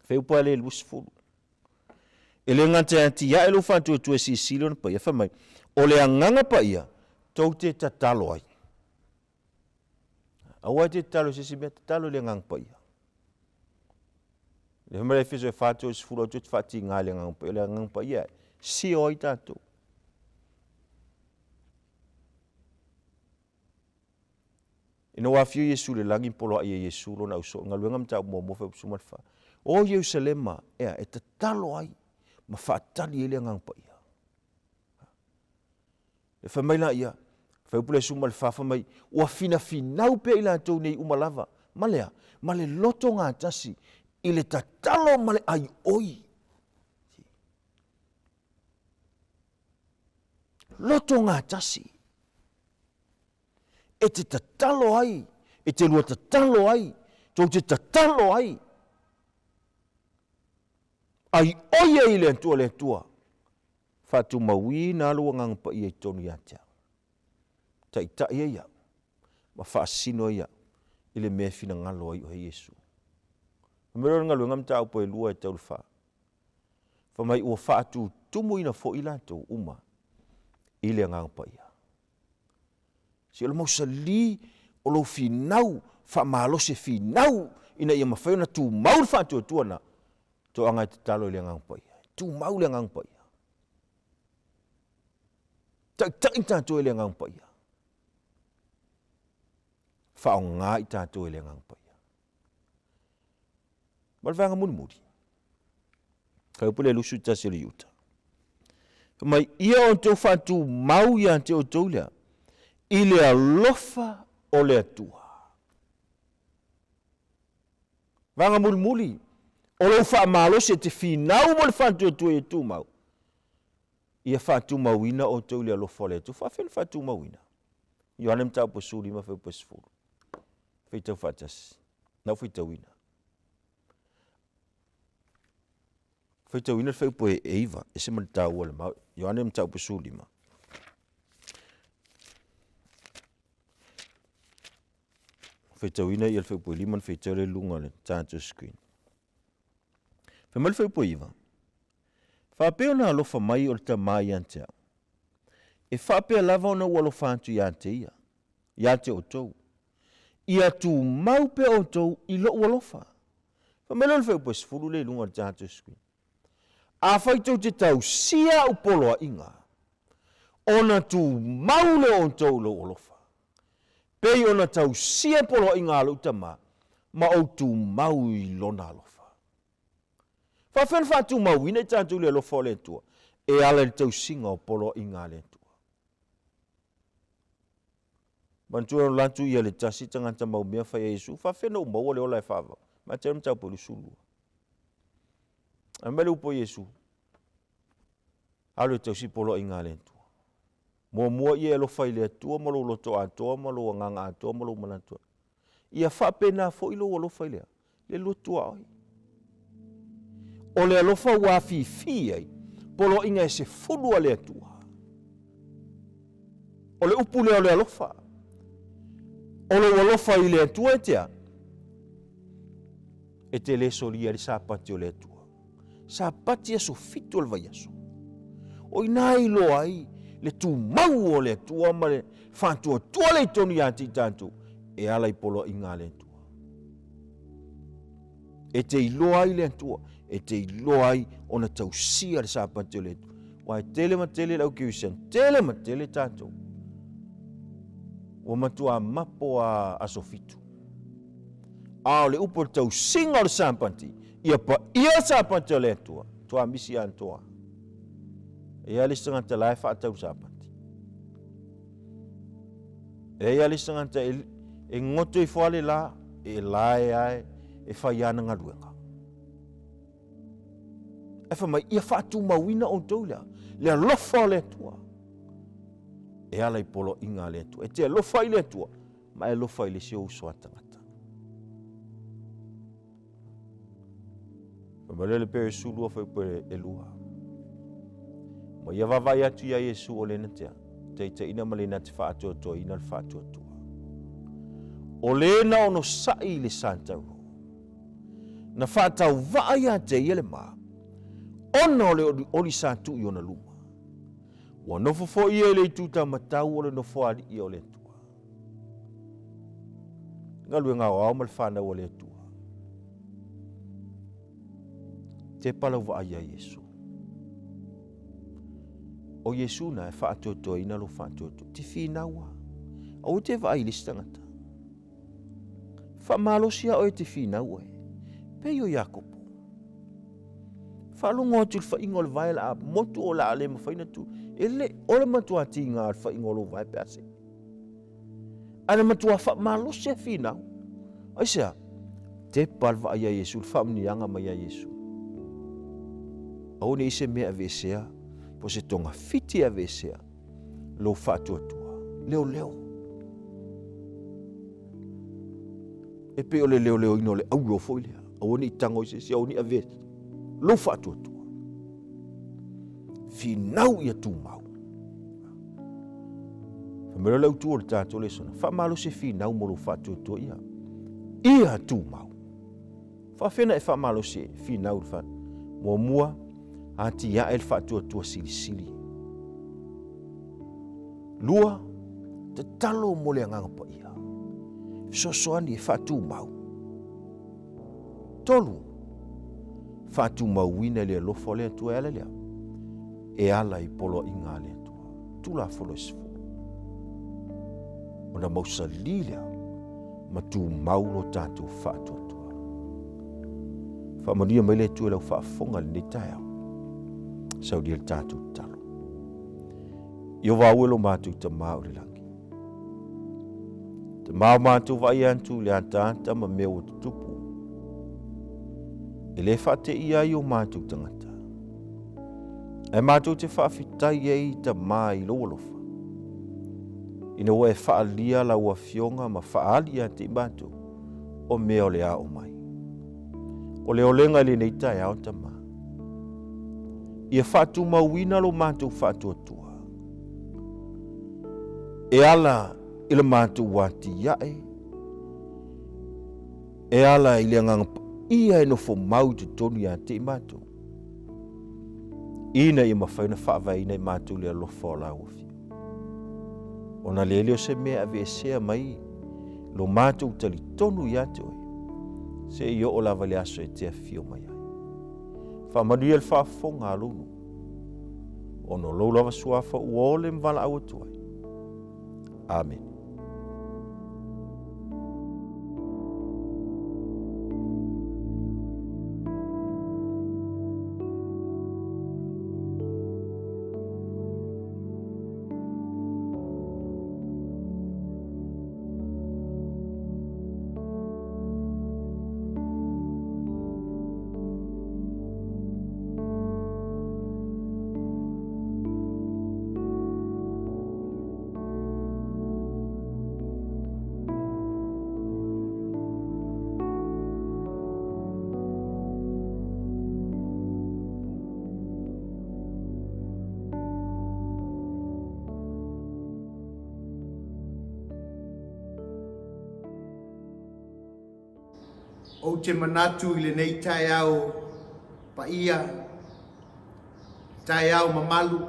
Wheupa le lu Sefulu. E le ngate ati ia e lo whantua tua si silo na paia. Whamai, o le anganga paia, tau te tatalo ai. Awa te talo se mea talo le ngang paia. Le hamare fiso e whato e Sefulu atu te whati ngā le ngang paia. Le ngang paia, si oi tātou. Ina wafiu Yesu le langi polo a Yesu lo na uso. Nga luenga mta mo mo fe sumalfa. O Yerusalema, ea, e tatalo ai. Ma whaatali e le ngang paia. Le whamaila ia. Whaupule sumal whawhamai, ua fina finau pe ila tau nei umalava. Malea, male loto ngā tasi, ile tatalo male ai oi. Loto ngā tasi. E te tatalo ai, e te lua tatalo ai, tau te tatalo ai. Ai oi e ile tua le tua. Whatu maui nā lua ngangpa i e tonu iatea. Ta ia ia, ma whaasino ia, ile mea fina ngalo ai o he Yesu. Mero ngalo ngam tau po e lua e tau wha. Whamai ua whaatu tumu ina fo ila tau uma, ile ngang pa ia. Si ala mausa li, o lo finau, wha malo se finau, ina ia mawhai na tu maul whaatu tuana, to angai te talo ile ngang pa ia. Tu maul ile ngang pa ia. Tak tātou ile ngang pa ia. Whao ngā i tātou e le ngang paia. Malwhanga muri. Kaupule lusu tasi le yuta. Mai ia o tau whatu mau ia te o tau lea. I le alofa o le atua. Vanga muri. O lau wha malo se te whinau mo le whatu o tue e tu mau. Ia whatu mauina o tau le alofa o le atua. Whawhen whatu mauina. Iohanem tau po suri ma whau po Sefulu. Feitau fatas. Nau feitau ina. Feitau ina feu po e eiva. E se man tau wale mau. Ioane mtau po sulima. Feitau ina ial feu po liman feitau le lunga le tātou screen. Femal feu po iwa. Faapeo na alofa mai o le ta mai antea. E faapea lava ona ua alofa antu iante ia. Iante o tou. Ia tu mau pe o tou i lo ualofa. Whamelon whau po Sefulu le lunga le tātou screen. A whaitou te tau sia upoloa inga. Ona tu mau le o tou lo ualofa. Pei ona tau sia poloa inga alo utama. Ma o tu mau i lona alofa. Whawhen whatu mau ina tātou le alofa le tua. E ala le tau singa o poloa inga le tua. Mantua lantu ia le tasi tangata mau mea whai Yesu, whawhena o maua le ola e whawa. Ma te ramtau po lusulu. A mele upo Yesu. Alo tau si polo inga le tua. Mua ia lo whai le atua, malo loto atoa, malo nganga atoa, malo malantua. Ia whapena fo ilo lo whai lea. Le lotua oi. O le alofa ua fi ai. Polo inga e se fulua le atua. O le upu leo le alofa. O le walofa i le atua e tea. E te le solia le sapati o le atua. Sapati aso fitu al vai aso. O inai lo ai le tu mau o le atua ma le whantua tua le tonu ati tantu. E ala i polo inga le atua. E te ilo ai le atua. E te ilo ai o na tausia le sapati o le atua. Wai tele ma tele lau kiwisan. Tele ma tele tantu. O matua mapo a asofitu. A le upo tau singa o le sampanti. Ia pa ia sampanti o le atua. Tua misi antoa. E ali sanga te lai wha tau sampanti. E ali sanga te e ngoto i whale la. E lai ai. E whaiana ngā ruenga. E whamai ia whatu mawina o taula. Le alofa o le atua. E ala i polo inga le atua. E te alofa i le atua. Ma e alofa i le sio usua tangata. Ma le pe sulu fa pe elua. Ma ia vavai atu ia Yesu o le na te ina malena te faatoa ina le faatoa. O le na ono sai le santa ro. Na faatau vai a te ia le ma. Ona o le oli satu i ona luma. Wa nofo fo ia le tuta matau o le nofo ali i o le tua. Ngalu ngā o mal whana o le tua. Te palau wa ia Yesu. O Yesu na e whaatoto ina lo whaatoto. Te whinaua. Au te wa i listangata. Whamalosia o te whinaua. Pei o Jakopo. Whalongo atu whaingo le vai la motu o la ale ma whaina tu. Ele ole matua ti ngā whaingo lo vai pease. Ana matua whamalosia whinau. Aisea, te palwa ia Yesu, whamnianga mai a Yesu. Au ne ise mea avesea, po se tonga fiti avesea, lo whatuatua, leo leo. E pe ole leo leo ino le au o foilea, au ni tango ise se au ni avesea, lo whatuatua. Finau ia tu mau. Whamera lau tu o le tātou le sona, whamalo se finau mo lo whatuatua ia. Ia tu mau. Whawhena e whamalo se finau le whan. Mo mua, ati ia e le whatuatua sili sili. Lua, te talo mo le anganga pa ia. Sosoani e whatu mau. Tolu, whatu mau wina le lofo le atua ele lea. E ala i polo i ngā le atua. Tula folo isifu. Ona mausa lilea. Ma tu mau lo tātou whaatuatua. Whaamaria mai le tu e lau whaafonga le ne tae au. Saudi le tātou talo. Io wauelo mātou ta mau le langi. Te mau mātou vai antu le anta ma mea o tupu. E le whate ia i o mātou tangata. E mātou te whaafitai e i ta mai lo alofa. Ina ua e whaalia la ua fionga ma whaalia te mātou o mea o le a o mai. O le olenga le nei tae au ta mā. Ia whatu mauina lo mātou whatu atua. E ala ila mātou wati iae. E ala ili anganga ia e nofo mau te tonu ia te mātou. Ina i mawhaina whaavaina i mātou le alofa o la uafi. Ona leleo se mea avesea mai lo mātou tali tonu i ate oi. Se i o lava le aso e te fio mai ai. Whamaria le whaafonga alunu. Ono lo lava suafa uole mwala au atuai. Amen. O te manatu i le nei tae au PAIA, tae au mamalu,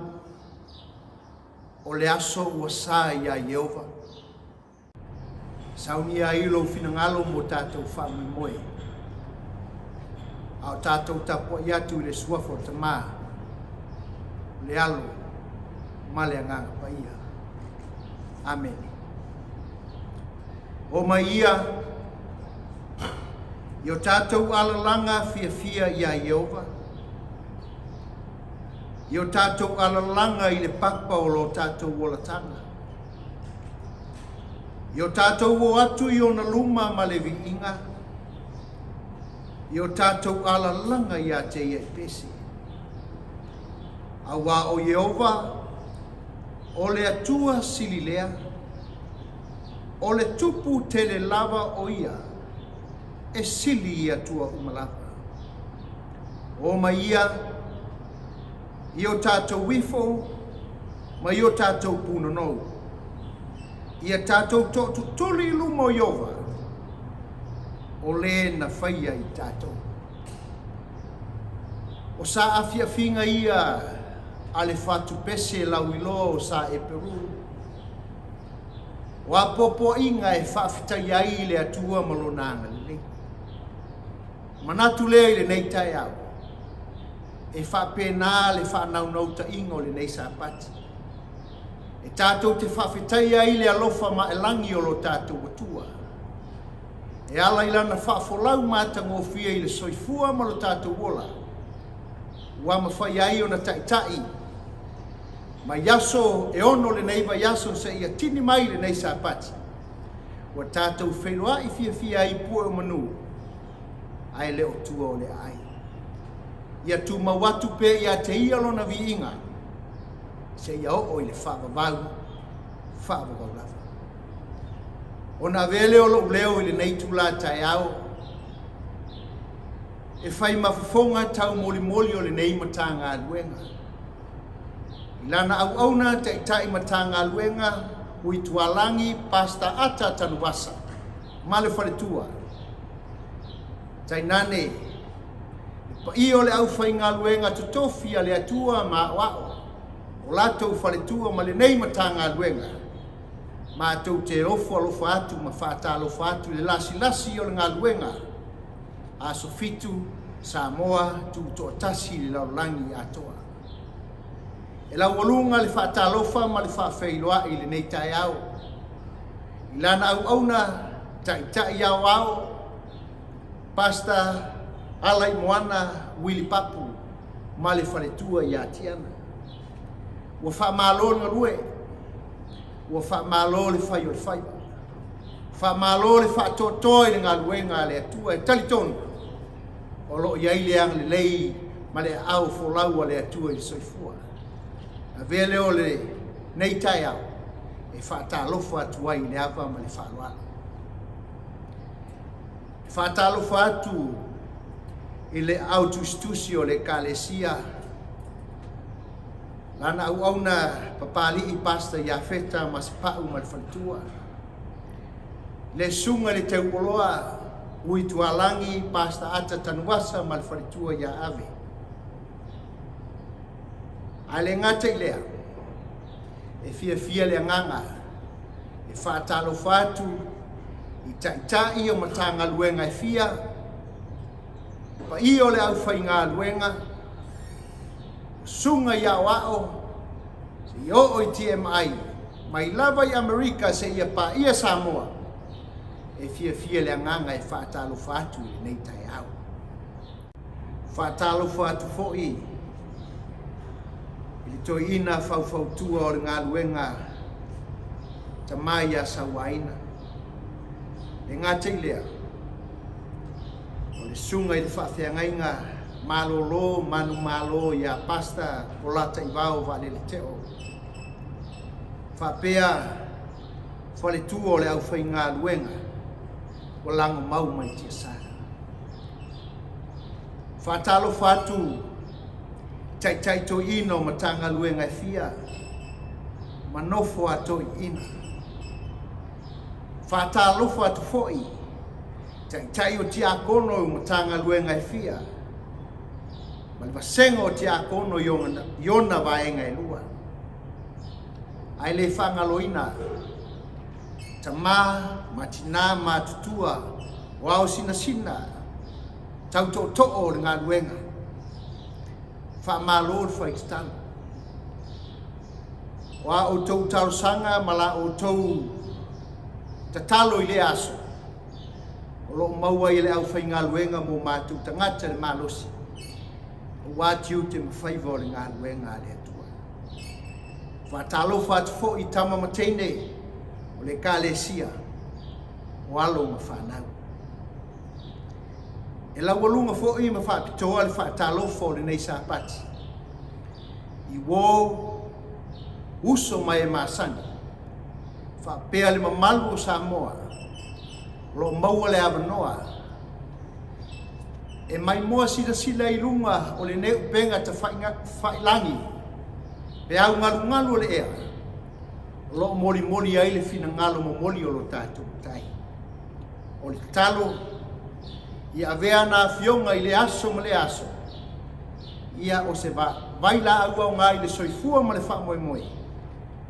o le aso ua sā i a Jehova. SAUNIGA ilo finangalo mo tātou whaamimoe. Ao tātou tapua i atu i le suafo tamā, le alo, ma le anganga PAIA. Amen. O mai ia, Io tātou alalanga fia i a Jehova. Io tātou alalanga i le pakpa o lo tātou wolatanga. Io tātou o atu i ona luma ma le viinga. Io tātou alalanga i a te ia Pese. Awa o Jehova, o le atua sililea, o le tupu tele lava o ia, e sili ia tua umalapa. o maia i o tātou wifo ma i o tātou punonou. Ia tātou tō tuli lumo iova o le na whaia i tātou. O sa afia finga ia ale fatu pese lauilo o sa e Peru. O apopo inga e Faafeiloaiga le atua malonanga le. Manatu lea i le nei tai au. E whapena le whanaunau ta ingo le nei SAPATI. E tātou te Faafeiloaiga le alofa ma e langi o lo tātou watua. E ala ilana whaafolau mātango fia i le soifua ma lo tātou wola. Ua mawhai ai o na tai ma yaso e ono le neiva yaso se ia tini mai le nei SAPATI. Ua tātou whenua i fia ai pua o manu. Ai le o tua o le ai. Ia tu mawatu pe ia te ia lona viinga. Se ia o i le whaavavau lava. O na vele o lo leo i le nei tula tai au. E whai mafafonga tau moli o le nei matanga aluenga. Ilana au na te itai matanga aluenga ui tualangi pasta ata tanuwasa. Male whaletua. Tai nane, pa i o le au whainga aluenga tutofia le atua ma wao. O latou whaletua ma le nei matanga aluenga. Ma tau te alofa atu ma whata alofa atu le lasi o le ngā aluenga. A sofitu, Samoa, tu toatasi le laulangi atoa. E lau walunga le whata alofa ma le Faafeiloaiga le nei tai au. Ilana au na tai au au. Pasta alai moana wili papu ma le whaletua i atiana. Ua whaamalo nga lue. Ua whaamalo le whai o le Faiva. Whaamalo le whaatotoi le ngā luenga le atua e talitonu. O lo iai le ang le lei ma le au folaua le atua i soifua. A vea leo le nei tai au e whaatalofa atuai le apa ma le whaaloalo. Whaatalofa atu i le autustusi o le kalesia. Lana au na papali i pasta ia feta ma se pau ma le whaletua. Le sunga le teupoloa ui tualangi pasta ata tanuasa ma le whaletua ia ave. A le ngata i lea, e fia le nganga, e whaatalofa atu i tai o matanga luenga e fia, pa i o le au whainga luenga, sunga ia wao, se i o i TMI, mai lava i Amerika se ia PAIA Samoa, e fia le nganga e whaatalofa atu i nei tai au. Whaatalofa atu fo'i, i Toeaiina Faafeitua o le ngā luenga tamai a SAUNIGA. E ngā teilea, o le sunga i le Faafeagaiga malolo, manu malo ia pasta o lata i vau vale le teo. Faapea whaletua o le au whai ngā luenga o lango mau mai tia sa. Whaatalo whatu tai Toeaiina o matanga luenga e fia, manofo a Toeaiina. Whaatalofa atu fo'i, tai o tiakono o matanga luenga e fia, ma le vasenga o tiakono iona vaenga e lua. Ai le whangaloina, tama, matina, matutua, o au sina, tau to'o o ngā luenga. Whaamalo le whaititano. O a o tau tausanga, mala o tau tatalo i le aso. O lo maua i le au whai ngā luenga mo mātou tangata le malosi. O wātiu te mawhaiva o le ngā luenga le atua. Whātalo whātu fo i tama mateine o le kālesia o alo ma whanau. E lau walunga fo i ma Faapitoa le whaatalo fo le nei SAPATI. I wō uso mai e māsani. Whapea le mamalu o Samoa, lo maua le avanoa, e mai moa sila I lunga o le ne upenga ta whailangi. Pe au ngalu o le ea. Lo moli ai le fina ngalo mo moli o lo tātou tai. O le talo, ia avea na fionga I le aso ma le aso. Ia o se vai la au au ngai le soifua ma le wha moe moe.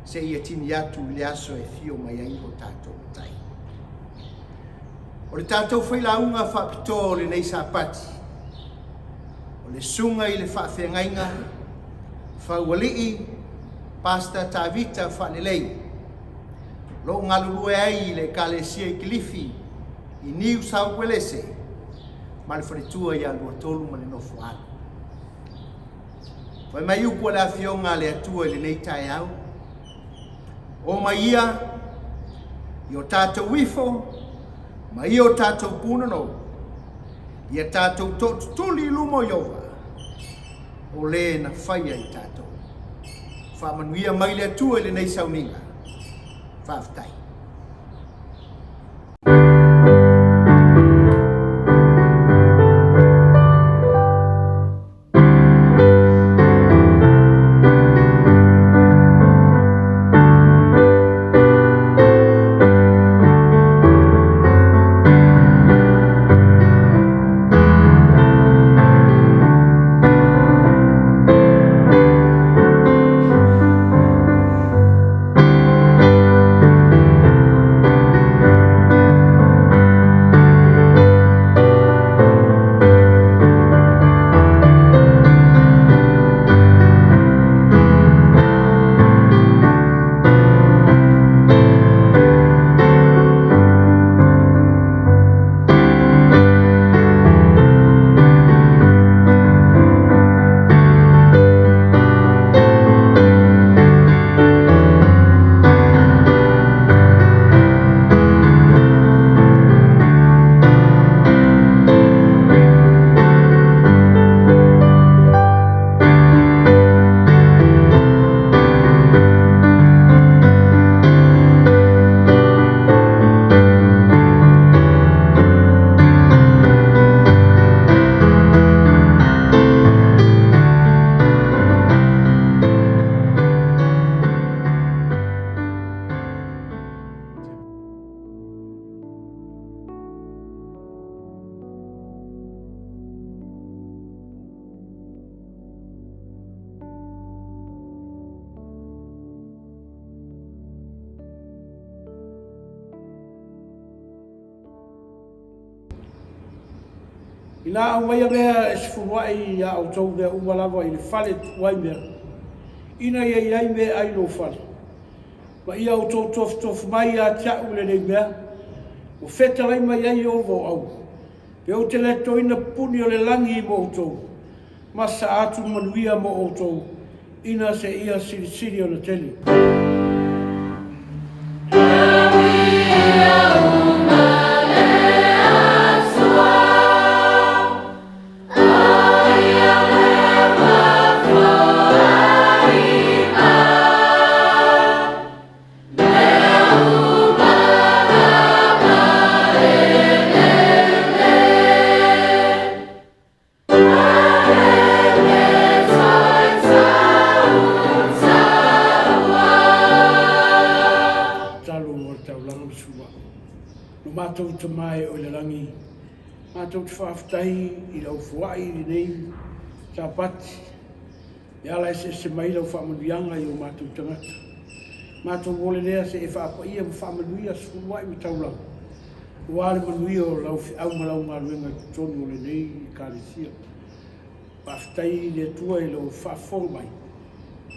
Se ia tini atu le aso e fio mai ai o tātou tai. O le tātou Failaunga Faapitoa o le nei SAPATI. O le sunga I le Faafeagaiga, Faualii, Pasta Tavita Faalelei. Lo ngalulue ai I le kalesia I Griffith I New South Wales. Ma le wharetua I aluatolu ma le nofo alu. Wai mai upu le afionga le atua le nei tai au. O mai ia, I o tātou wifo, ma I o tātou punano, ia tātou tuli lumo iova, o le na whaia I tātou. Whamanuia mai le atua le nei SAUNIGA, Faafetai. Ina au mai mea Sefuluai ia au tau mea umalawa I le whale tuai mea. Ina ia mea ai lo whale. Ma ia au tau tofu mai a tiau le nei mea. O whetarai mai ai o vo au. Pe o te leto ina puni o le langi mo o tau. Masa atu manuia mo o tau. Ina se ia siri o na teli. Mātou te mai o le rangi, mātou te whaafetai I lau fuai I nei SAPATI. E ala se mai lau whaamanuianga I o mātou tangata. Mātou wole lea se Faapaia ma whaamanuia Sefuluai mi Taulaga. Wale manuia o lau au malau maruenga tonu o le nei I kāresia. Whaafetai le tua I lau whaafol mai.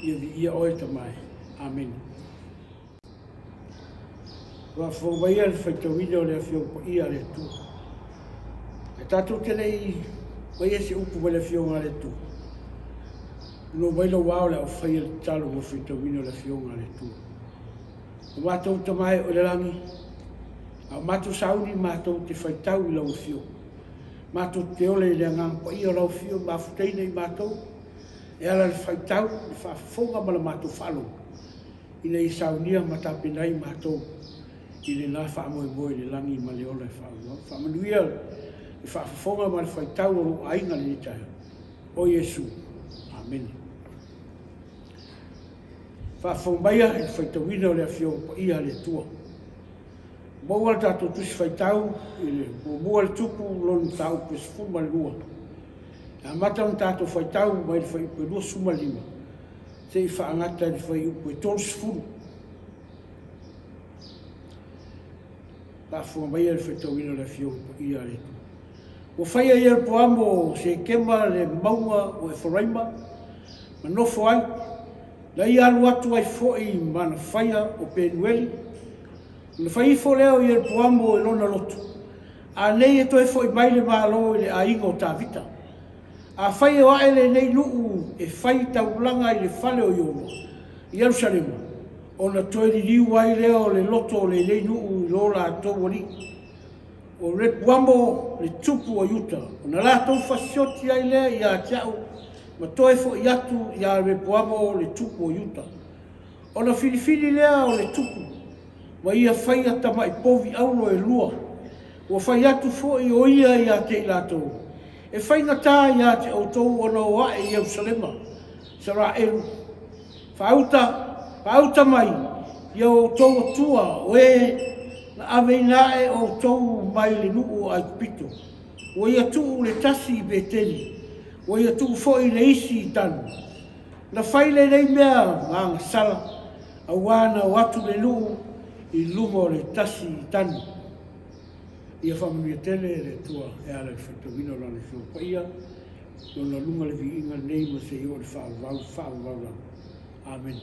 Ia oe ta mai. Amen. Wa Faualii le Faitauina o le Faapaia le tu. E tātou tenei mai ese upu mai le fionga le tu. No mai lo wao le au whaia le talo o Faitauina o le fionga le tu. O mātou tamai o le rangi. A mātou sauni mātou te whaitau I lau fio. Mātou te ole le Faapaia o lau fio mafuteina I mātou. E ala le whaitau le whaafonga ma le mātou whalo. Ina I saunia matapinai mātou. I le nā whaamoe moe le langi ma le ola e whaamanuia i whaafafonga ma le whaitau o lo ainga le nitai. O Yesu. Amen. Whaafongaia i whaitawina o le afio paia le tua. Maua le tātou tusi whaitau i le mua le tupu lonu tau Pesefuluai ma le lua. A mata on tātou whaitau mai le whaipu lua suma lima. Se i whaangata le whaipu e tolu sefulu. Whaafongaia le whaitawina o le afio paia le tua. Ua whaia ia le poamo se kema le maunga o e wharaima, ma nofo ai, la ia alu atu ai fo'i mana whaia o Penueli, na whai fo leo ia le poamo e lona lotu, a nei e toi fo'i mai le malo i le ainga o Tavita, a whai e wae le nei nuu e whai taulanga i le whale o Ioma, i Yerusalema, o na toi riu ai leo le loto le nei nuu i lola atou wani, o le puamo le tupu o Utah. O na lātou whasioti ai lea i a tiau, ma toe fo i atu i a le puamo le tupu o Utah. O na filifili lea o le tupu, ma ia whai ata mai povi aulo e lua. O whai atu fo i o ia i a te lātou. E whai ngatā i a te autou o na oa e Yerusalema, sara eru. Whauta mai, i o tau atua, o e na aveina e o tau mai le nuu ai kupito. O ia tuu le tasi i Beteli. O ia tuu foi le isi i tanu. Na whaile nei mea maanga sala. A wana o atu le nuu i lumo le tasi i tanu. Ia whamamia tele le tua e ala le whaitawina o lana Faapaia. O na lunga le vi inga nei ma se i o le whaavau. Amen.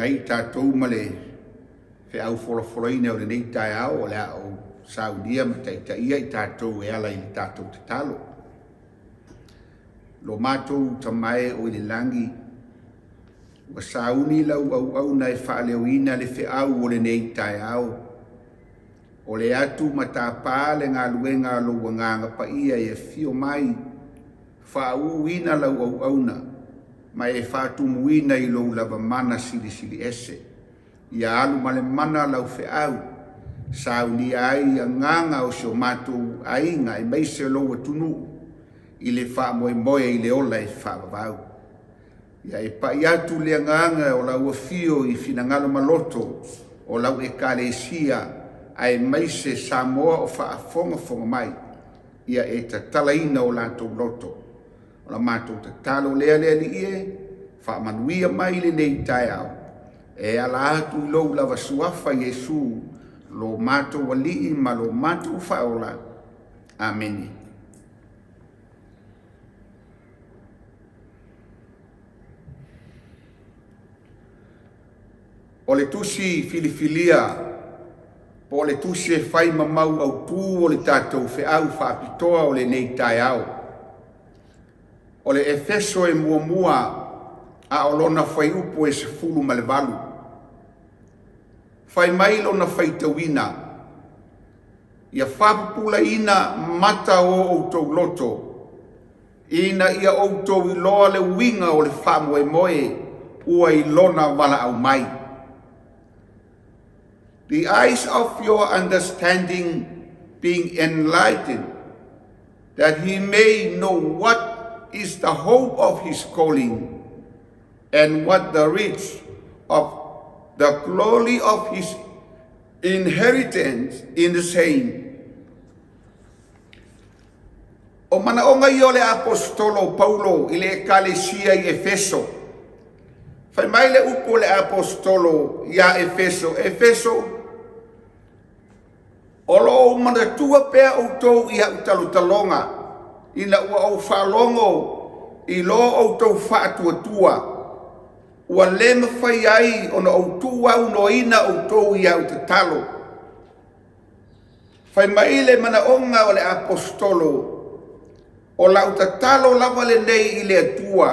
ngai tātou ma le fe au wholawholoina o le nei tai au o le au saunia ma taitaia I tātou e ala I le tātou te talo. Lo mātou tamae o le langi wa sauni lau au na e Faaleiauina le fe au o le nei tai au. O le atu ma tāpā le ngā luenga lo wanganga PAIA e fio mai whauina lau au na ma e whātumuina I lo lava mana sili sili ese. Ia alu male mana lau fe au. Sauni ai a nganga o sio mātou ainga e meise lo atunu I le wha moe moe I le ola e whaavavau. Ia e pai atu le nganga o lau a fio I finangalo maloto o lau e kalesia ai meise Samoa o whaafonga fonga mai. Ia e ta talaina o lātou loto. O la mātou ta talo lea lea li ie, whaamanuia mai le nei tai au. E ala atu I lou lava suafa Yesu, lo mātou walii ma lo mātou whaola. Ameni. O le tusi filifilia, po le tusi e whai mamau au tū o le tātou Feau Faapitoa o le nei tai au. O le Efeso e mua a o lona whai upo e Sefulu ma le valu. Whai mai lona Faitauina. Ia Faapulaina mata o outou loto. Ina ia outou I loa le winga o le whamoe moe ua I lona wala au mai. The eyes of your understanding being enlightened, that he may know what is the hope of his calling, and what the riches of the glory of his inheritance in the same. O manaonga I ole apostolo Paulo I le ekalesia I Efeso. Fai mai le upo le apostolo ia Efeso. Efeso o lo manatua pea outou I hau talutalonga. Ina ua au whalongo I lo outou whaatuatua. Ua lema whai ai ona outua unoina outou I hau te talo. Whai mai le manaonga o le apostolo o lau te talo lava le nei I le atua.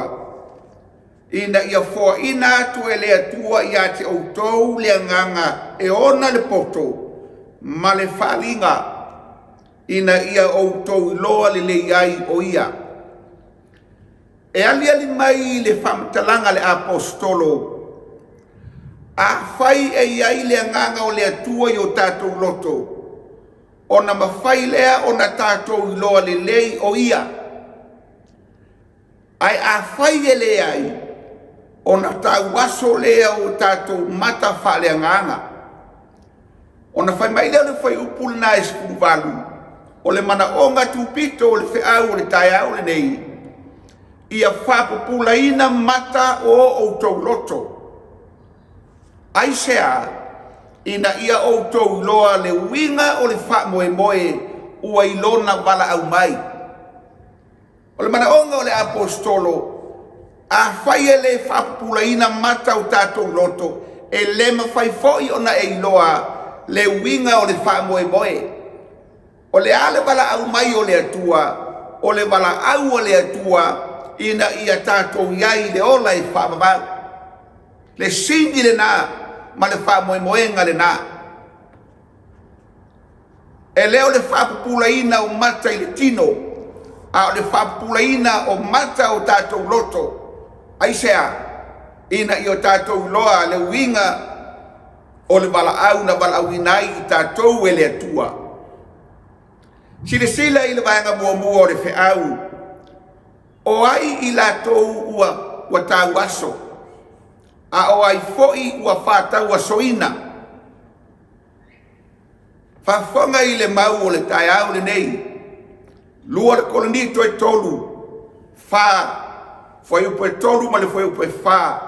Ina ia fo ina atu e le atua ia te outou le anganga e ona le poto. Ma le whalinga ina ia outou I loa le iai o ia. E ali mai le whamtalanga le apostolo. A whai e iai le nganga o le atua I o tātou loto. Ona mawhai lea ona tātou I loa le lei o ia. Ai a whai e le ai ona tāu aso lea o tātou mata whale nganga. Ona whai mai leo le whai upul na Sefuluai. O le mana onga tūpito o le Feau o le tai au le nei. Ia Faapulaina mata o outou loto. Ai sea, ina ia outou loa le winga o le whaamoe moe ua I lona wala au mai. O le mana onga o le apostolo, a whai e le Faapulaina mata o tātou loto, e lema whai foi ona e iloa le winga o le whaamoe moe. O le ale wala au mai o le atua, o le wala au o le atua, ina ia tātou iai le ola e whaamavau. Le singi le nā, ma le whaamoe moenga le nā. E leo le Faapulaina o mata I le tino, a o le Faapulaina o mata o tātou loto. Aisea, ina I o tātou loa le winga o le wala au na wala au inai I tātou e le atua. Sila I le vaenga mua o le Feau. O ai I lātou ua tāu aso. A o ai foi ua whātau asoina. Whawhonga I le mau o le tai au le nei. Lua le kolonito e tolu. Foi upo e tolu ma le foi upo e wha.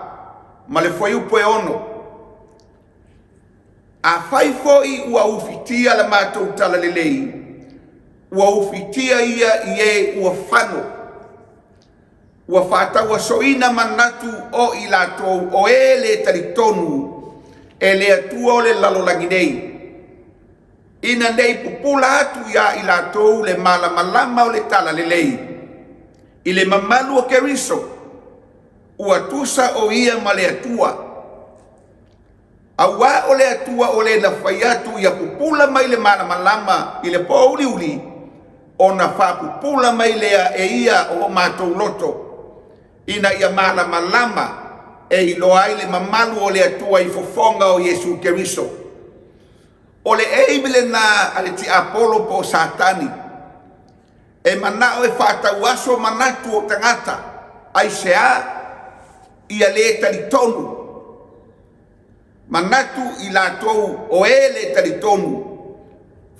Ma le foi upo e ono. A whai foi ua ufitia la mātou tala lelei. Ua ufitia ia I e ua whano. ua whātaua soina manatu o i lātou o le talitonu e le atua o le lalolangi nei. Ina nei pupula atu ia i lātou le malamalama o le tala lelei. I le mamalu o Keriso, ua tusa o ia ma le atua. Aua o le atua o le na whai atu ia pupula mai le malamalama i le pauliuli o na whapupula mai lea e ia o mātou loto. Ina ia malamalama e iloa ai le mamalu o le atua i fofonga o Yesu Keriso. O le eimile na ale ti Apollo po Satani. E manao e whātau aso manatu o tangata. Ai sea ia le talitonu. Manatu i lātou o le talitonu.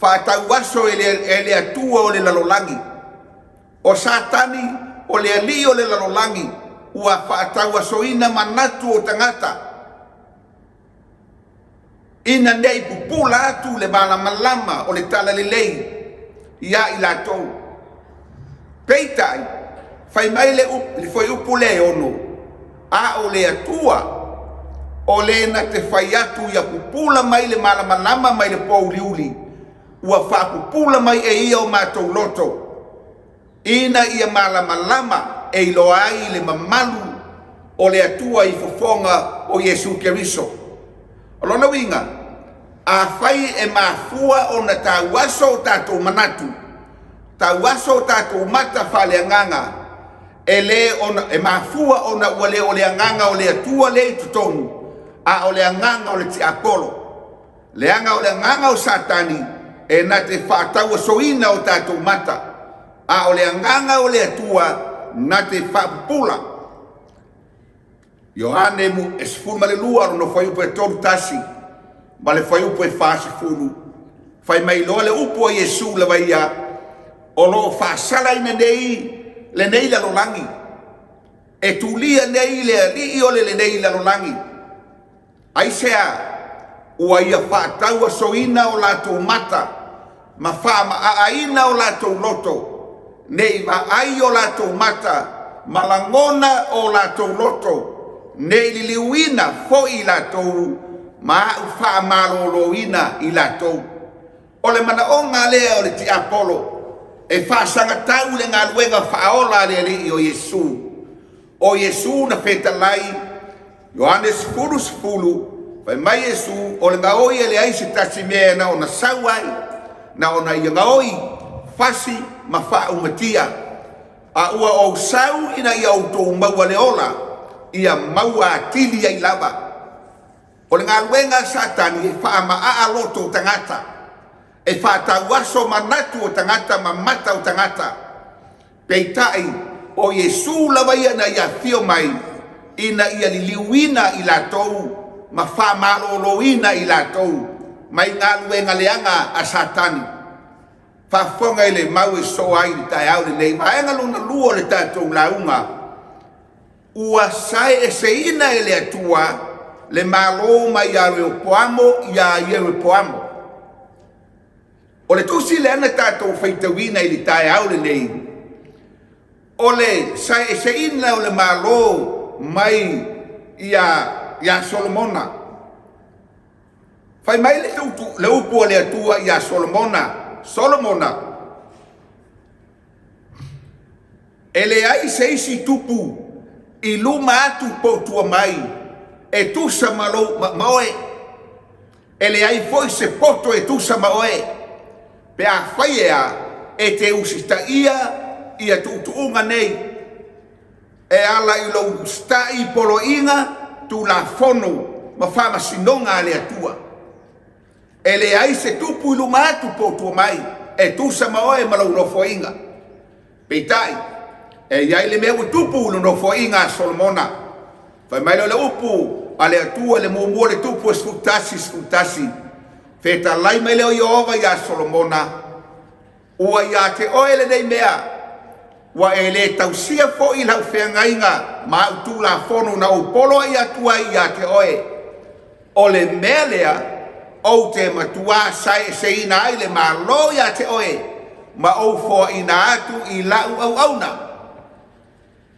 Whātau aso e le atua o le lalolangi. O Satani o le ali o le lalolangi. Ua whātau aso ina manatu o tangata. Ina nei pupula atu le malamalama o le tala lelei. Ia i lātou. Peitai, fai mai le foi upu le ono. A o le atua. O le na te whai atu ia pupula mai le malamalama mai le pauliuli. Ua whapupula mai e ia o mātou loto. Ina ia malamalama e iloa ai le mamalu o le atua i fofonga o Yesu Keriso. O lona winga, a whai e mafua o na tauaso o tātou manatu. Tauaso o tātou mata whaleanganga. E le e mafua o na ua le o le anganga o le atua le i tutonu. A o le anganga o le ti Apollo. Le anga o le anganga o Satani e na te whātaua soina o tātou mata. A o le anganga o le atua na te whapupula. Ioane mu e sefulu ma le lua no whai upo e tolu tasi. Ma le whai upo e whasefulu. Whai mai loa le upo a Yesu le waia. O lo whasala ina nei le nei la lolangi. E tulia nei le ali o le nei la lolangi. Ai sea, ua ia whātaua soina o lātou mata, ma whāma aaina o lātou loto, nei wa ai o lātou mata, ma langona o lātou loto, nei liliuina fo i lātou, ma au whāmaloloina i lātou. O le mana o ngā lea o le ti Apollo, e whāsanga tau le ngā luenga whaola le li o Yesu. O Yesu na whetalai, Yohanes sefulu, vai mai Yesu o le ngaoi e le aisi tasi mea na o na sauai, na o na ia ngaoi, fasi ma wha umatia. A ua o sau ina ia o tō maua leola, ia maua atili ai lava. O le ngā luenga Satani e wha ma a loto o tangata, e wha tauaso manatu o tangata ma mata o tangata. Peitai o Yesu lawa ia na ia fio mai, ina ia liliuina i lātou, ma whamaloloina i lātou, mai ngā luenga leanga a Satani. Whafonga i le mau e soa i tai au le nei, maenga luna lua le tātou launga. Ua sai e se ina e le atua, le malo mai a reo poamo i a iewe poamo. O le tusi le ana tātou whaitawina i le tai au le nei. O le sai e se ina o le malo mai ia Solomona. Fai mai le upu le atua ia Solomona. E le ai seisi tupu i luma atu potua mai e tusa maoe. E le ai foi se poto e tusa maoe. Pe a whaiea e te usita ia tuutuunga nei. E ala i lo stai polo inga tu la fono ma whama sinonga le atua. E le ai se tupu i luma atu potua mai e tusa maoe ma lau nofo inga. Peitai, e iai le mea tupu i nofo inga a Solomona. Fai mai le upu a le atua le mua le tupu e sfutasi. Feta lai mai leo Iova ia Solomona. Ua ia te oe le nei mea. Wa e le tausia fo i lau Faafeagaiga ma utu la fono na upolo i atua i a te oe. O le mea lea o te matua sai se ina ai le malo i a te oe ma o fo ina atu i lau au auna.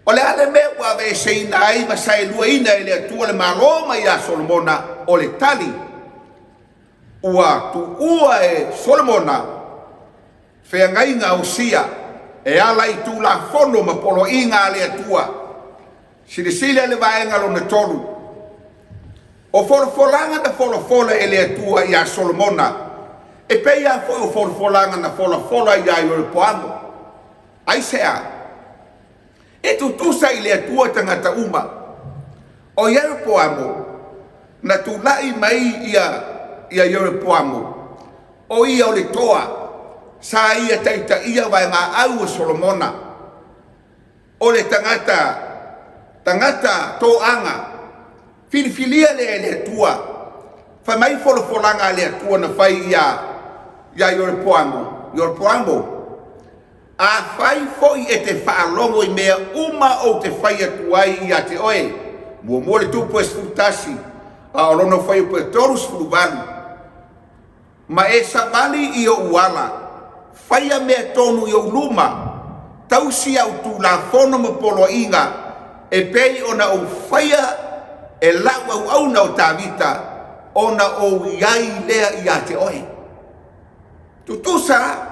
O le ale me ua ve seina ai ma Luamanuvae e le atua le malo mai a Solomona o le tali. Ua tu ua e Solomona Faafeagaiga o sia e ala i tu la fono ma poloinga le atua. Silisile le vaenga lo na tolu. O folofolanga na folofola e le atua i a Solomona. E peia foi o folofolanga na folofola i a Iorepoamo. Ai sea. E tutusa i le atua tangata uma. O Iorepoamo na tulai mai ia Iorepoamo. O ia o le toa. Sa ia taita ia vai ngā au o Solomona. O le tangata toanga. Filifilia le atua. Fai mai folofolanga le atua na fai ia Iorepoamo. Iorepoamo. A fai foi e te whaalongo i mea uma o te whai atuai i a te oe. Mua le tupu e sfutasi. A orono whai upo e toru sfuluvalu. Ma e savali i o uala. Whaia mea tonu i o luma. Tausi au tu la fono ma poloinga. E pei ona o whaia e lau au na o Tavita. Ona o iai lea i a te oe. Tutusa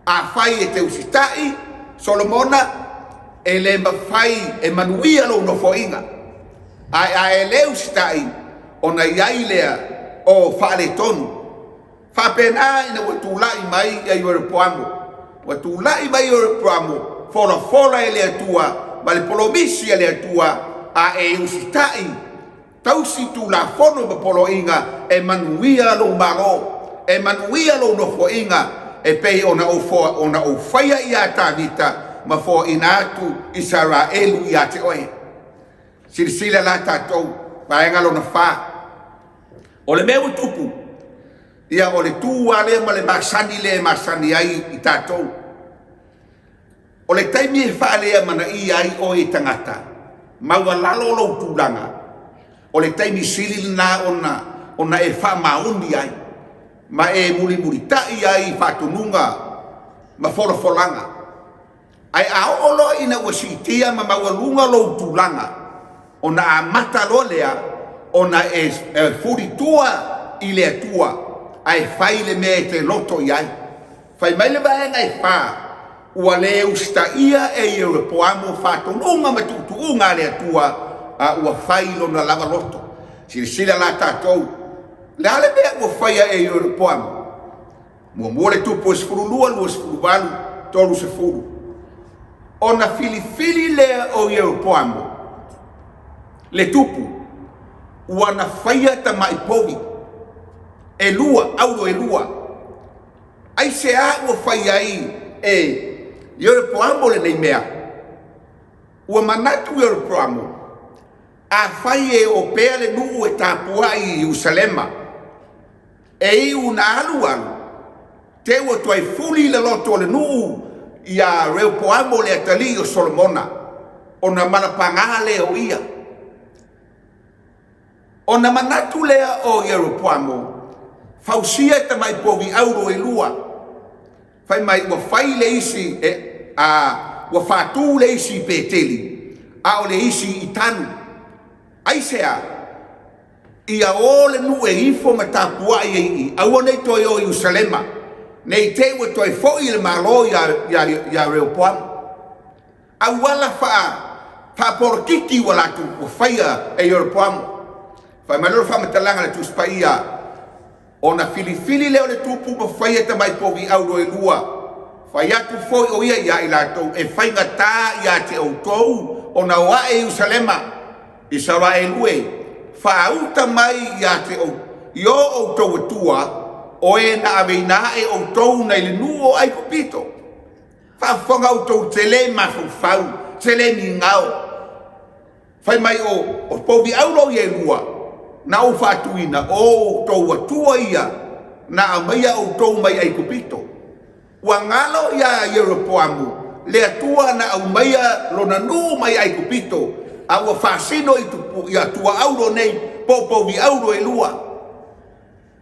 a fai e te usitai, Solomona, e le mawhai e manuia lo no foinga. A e le usitai, ona iai lea o whaale tonu. Whapena ina watulai mai a Iorepoamo. Watulai mai Iorepoamo, fola e le atua, ma le polomisi e le atua, a e usitai. Tausi tu la fono ma poloinga, e manuia lo malo, e manuia lo no foinga, e pei ona o whaia i a Tavita ma fo inatu Israelu i a te oe. Sirisila la tātou, paenga lo na wha. O le mea tupu, ia o le tūua le ma le masani ai i tātou. O le taimi e wha lea mana i ai o e tangata, maua lalo lo tūlanga. O le taimi sili na ona e wha maundi ai. Ma e muri tai ai whatununga ma folofolanga. Ai aolo ina wasitia ma mawalunga lo tulanga. Ona a mata lolea, ona e furitua i le atua. Ai fai le me te loto iai. Fai mai le vaenga e wha. Ua le usta ia e Iorepoamo whatununga ma tutuunga le atua. Ua fai lo na lava loto. Sirisila la tātou. Le ale mea ua whaia e Iorepoamo. Mua le tupu e sefululua, lua sefuluvalu, tolu sefulu. Ona filifili lea o Iorepoamo. Le tupu, ua na whaia ta maipovi. E lua, auro e lua. Ai se a ua whaia e Iorepoamo le nei mea. Ua manatu Iorepoamo. A whai e o pea le nuu e tāpua i Jerusalema. E i una alu. Te ua tuai fuli le loto le nuu i a Rehoboamo le atali o Solomona. O na manapanga le o ia. O na manatu lea o Rehoboamo. Fausia ta mai povi auro e lua. Fai mai ua fai le isi ua fatu le isi peteli. A o le isi i tanu. Aisea. Ia o le nu e ifo ma tāpua i aua nei toi o Jerusalema. Nei te ua toi foi le malo ia Rehoboamo. Awala wha porokiki wala tu o whaia e Rehoboamo. Whai maloro wha matalanga le tu PAIA. O na filifili leo le tupu ma whaia ta mai povi auro e lua. Whai atu foi o ia i latou e whainga tā ia te outou o na oa e Jerusalema. Israelue. Whauta mai ia te o io o tau atua o e na aveina e o tau nei le nuo ai kupito. Whawhanga o tau tele mawhau, tele mi ngao. Whai mai o povi auro i e lua, na o whatuina o tau atua ia, na amaia o tau mai ai kupito. Ua ngalo ia Iorepoamo, le atua na au maia lo na nu mai ai kupito, a ua whasino i atua auro nei, popo vi auro e lua.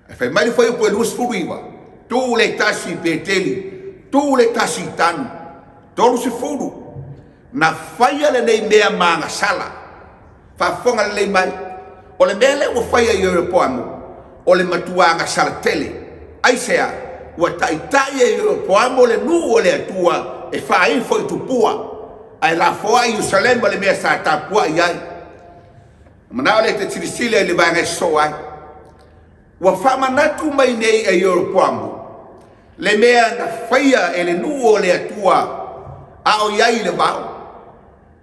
E whai mai whai upo e lua sefuluiwa. Tu le tasi peteli, tu le tasi tanu. Tolu sefulu. na faia le nei mea manga sala whaafonga le mai o le mea le ua faia i Europoamo o le matuanga sala tele aisea ua taitai e Europoamo le nu o le atua e whaifo i tupua ai la foa i Jerusalem le mea sa tapua i ai manao le te tirisile le vanga so ai ua whamanatu mai nei e Europoamo le mea na faia e le nu o le atua ao iai le vau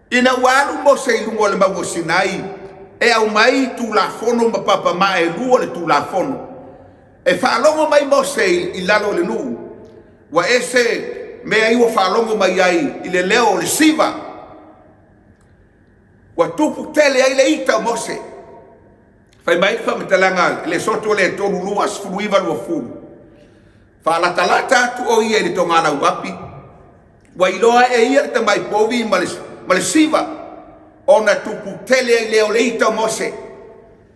ina walu mo se lungo le mago sinai e au mai tu la fono ma papa ma e luo le tu la fono e whaalongo mai mo se i lalo le nu wa ese mea iwa whaalongo mai ai i le leo le siva wa tupu tele ai le ita mo se fai mai whamitalanga le soto le tonu lua sfuluiva lua fulu whaalatalata tu o ia le tongana uapi wa iloa e ia te mai povi ma le siva ona tupu tele ai leo le ita mose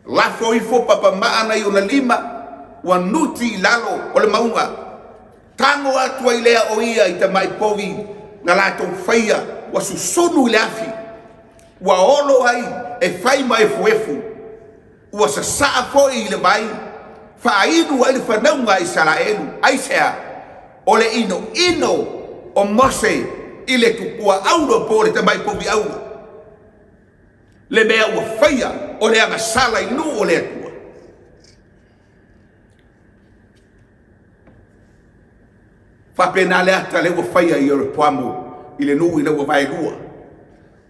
lafo ifo papa maana i ona lima wa nuti lalo o le maunga tango atu ai lea o ia i te mai povi na lato whaia wa susunu le afi wa olo ai e whai mai fuefu wa sa saa fo i le mai whainu ai le whanaunga i Saraelu aisea o le ino o mose i le tupua auro po le te mai povi auro le mea ua whaia o le anga sala i nu o le atua whapena le ata le ua whaia i Europoamo i le nu i le ua vai lua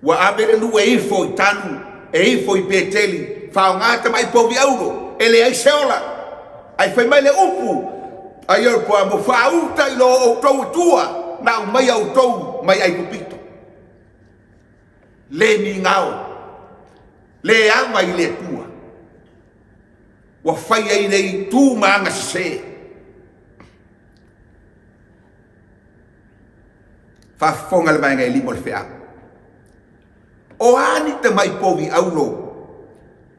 ua abe le nu e ifo i tanu e ifo i peteli whao ngata mai povi auro e le ai seola ai whai mai le upu a Europoamo whauta i lo o tau tua na mai au tou mai ai pupito le mi ngao le ama i le tua wa fai ai nei tu manga se fa fonga le mai ngai limo le fea o ani te mai povi aulo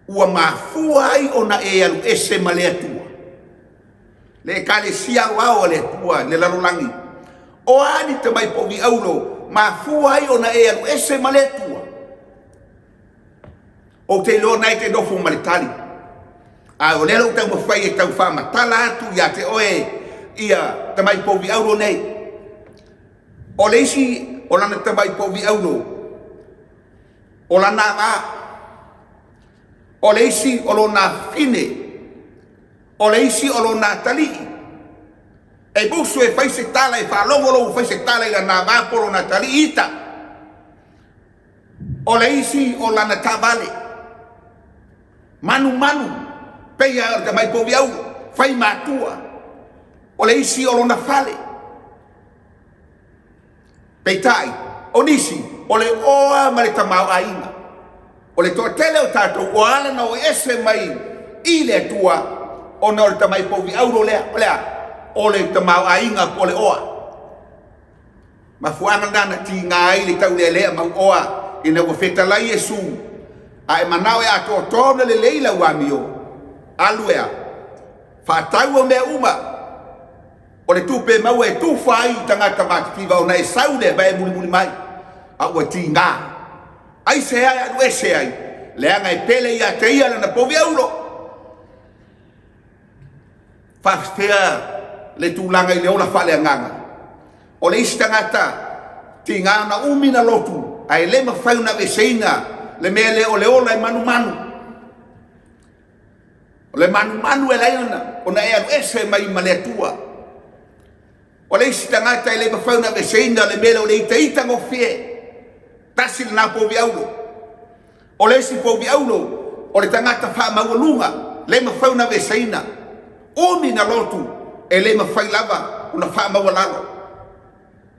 ua mafua ai ona e alu ese ma le atua le kale sia wao le atua le lalolangi o ani te mai povi aulo ma fua ai ona e alu ese maletua o te lo nai te dofo malitali a o lelo tau mawhai e tau whama tala atu ia te oe ia te mai povi aulo nei o leisi o lana te mai povi aulo o lana ngā o leisi o lo na fine o leisi o lo na talii e busu e fai se tala e whalongolo fai se tala i lana vaporo na tali ita o le isi o lana tavale manu peia o te mai povi au fai matua o le isi o lona fale peitai o nisi o le oa ma le tamau ainga o le toa tele o tatou o ala na o ese mai i le tua o na o le tamai povi au lea o le tamau ainga po le oa ma fuanga nana ti ngai le tau le lea mau oa ina ua fetalai e su a e manao e ato tona le leila uamio aluea whaatau o mea uma o le tupe mau e tu fai tangata makitiva o na e saude ba e muli mai a ua ti ngā ai se ai anu e se ai leanga e pele ia te ia na povi aulo whastea le tūlanga i le ola whale anganga. O le isi tangata, ti ngā na umina lotu, ai le mawhauna veseina, le mea le o le ola e manu. O le manu e laina, o na e anu ese mai ma le atua. O le isi tangata i le mawhauna veseina, le mea le o le ita ngofie, tasi le nā povi aulo. O le isi povi aulo, o le tangata wha maulunga, le mawhauna veseina, umina lotu, e le Fai-Lauga una Faamaualalo.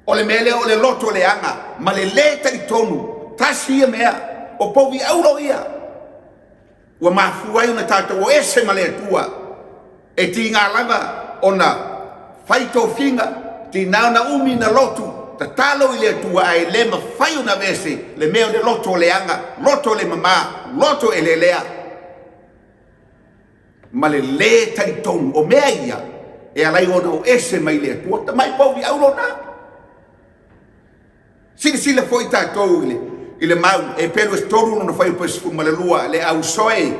O le mele o le loto le anga, ma le Leota i tonu, tasi ia mea, o povi aulo ia. Ua mafuai una tata o ese ma le atua, e ti ngā langa o na faitofinga, ti nao na umi na lotu, ta talo i le atua ai le mawhai una vese, le mea o le loto le anga, loto le mama, loto e le lea. Ma le Leota i tonu, o mea ia, e alai ona o ese mai le atua, ta mai povi aulo na. Sila foi tātou ile mau e pelu estoru no fai pes fumalelua le au soe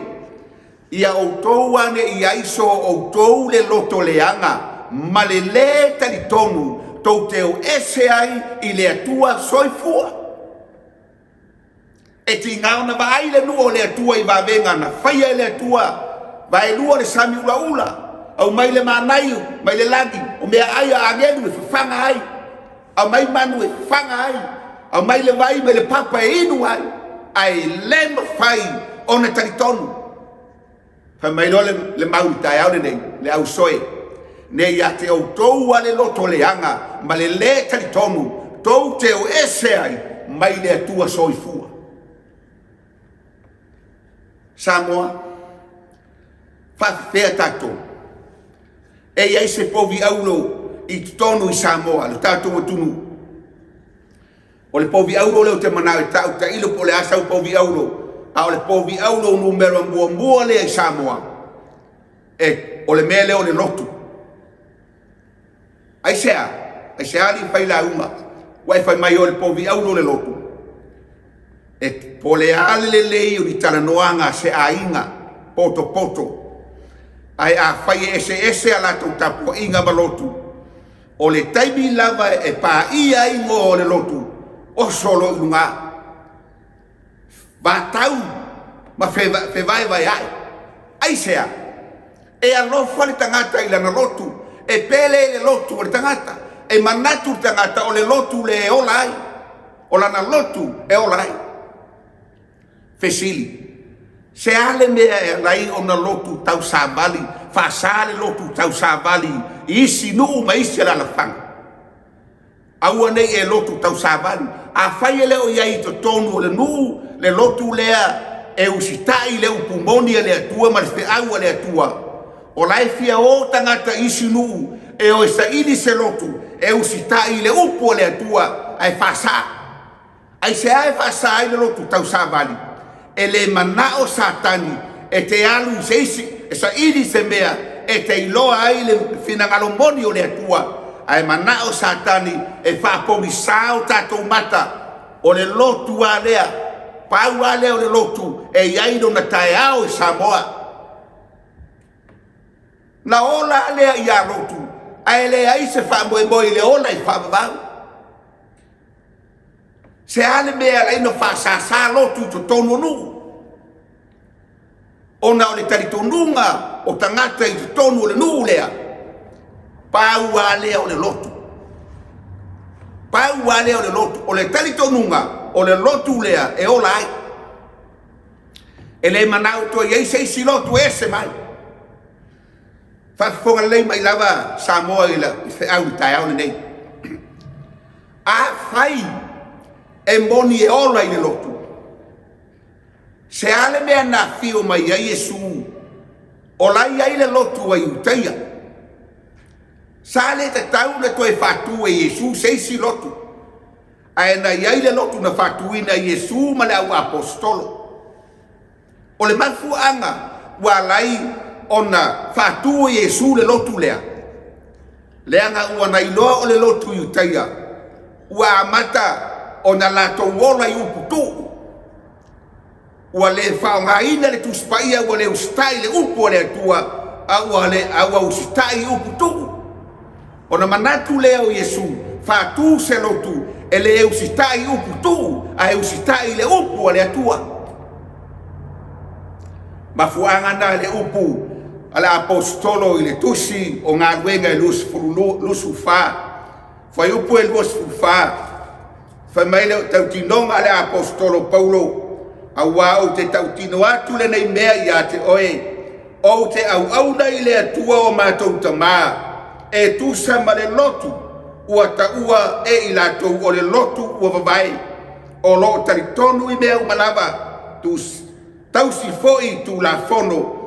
ia outou ane ia iso outou le loto leanga ma le le talitonu tou teo ese ai i le atua soifua e tingau na vai le nuo le atua i vavenga na faia le atua vai lua le sami ula ula au mai le manai mai le lagi o mea ai agenu e fanga ai au mai manu e fanga ai au mai le vai mai le papa e inu ai lem fai ona talitonu fa mai le mau tai au nei le au soe ne ia te outou ale loto leanga ma le le talitonu tou te o ese ai mai le atua soifua Samoa Faafea tatou e ia se povi aulo i tonu i Samoa le tatou tunu o le povi aulo leo te manau e tau ta ilo po le asau povi aulo a o le povi aulo numero mua le i Samoa e o le mea leo le lotu ai sea li Fai-Lauga wai fai mai o le povi aulo le lotu e po le ale le lei o ni talanoanga se ainga poto ai a fai ese ala tau tapo inga malotu o le taimi lava e PAIA ingo o le lotu o solo lunga batau ma Faiva ai sea e alofa le tangata i lana lotu e pele le lotu o le tangata e manatu tangata o le lotu le olai o lana lotu e olai fesili se ale mea e rai o na lotu tau savali fa sale lotu tau savali isi nuu ma isi la fanga aua nei e lotu tau savali a fai leo iai to tonu le nuu le lotu lea e usitai le upumoni le atua ma le aua le atua o lai fia o tangata isi nuu e o isa ini se lotu e usitai le upu le atua ai fasa ai se ai fasa ai le lotu tau savali e le manao satani e te alu seisi e sa ini se mea e te iloa ai le finangalomoni o le atua ai manao satani e faapogisao tatou mata o le lotu a lea pau a lea o le lotu e iaino na taeao i Samoa na ola a lea i a lotu ai lea ai se faamoemoe le ola i faavavau se ale mea lai no faasasa lotu i totonu nuu ona o le talitonunga o tangata i totonu o le nuu lea pau a lea o le lotu pau a lea o le lotu o le talitonunga o le lotu lea e ola ai e le manau to iei seisi lotu ese mai fafonga lei mai lava Samoa i la i au tai au nei a fai e moni e ola i le lotu se ale mea na fio mai a Yesu o lai ai le lotu ai utaia sale te tau le toe fatu e Yesu seisi lotu ai na iai le lotu na fatu ina Yesu ma le au apostolo o le mafu anga wa lai ona fatu e Yesu le lotu lea leanga ua na iloa o le lotu utaia ua amata ona lato wola i uputu ua le faongaina le tuspaia ua le ustai le upu le atua ua ustai uputu ona manatu leo Yesu fatu se lotu ele ustai uputu a ustai le upu le atua mafuanga na le upu ala apostolo i le tusi o ngā ruenga i lusu fa fai upu e lusu fa fai mai leo tautinonga le apostolo Paulo a wao te tautino atu le nei mea ia te oe o te au nei le atua o mātou tamā e tusa ma le lotu ua taua e i latou o le lotu ua vavai o lo taritonu i mea umalava tausi foi tu la fono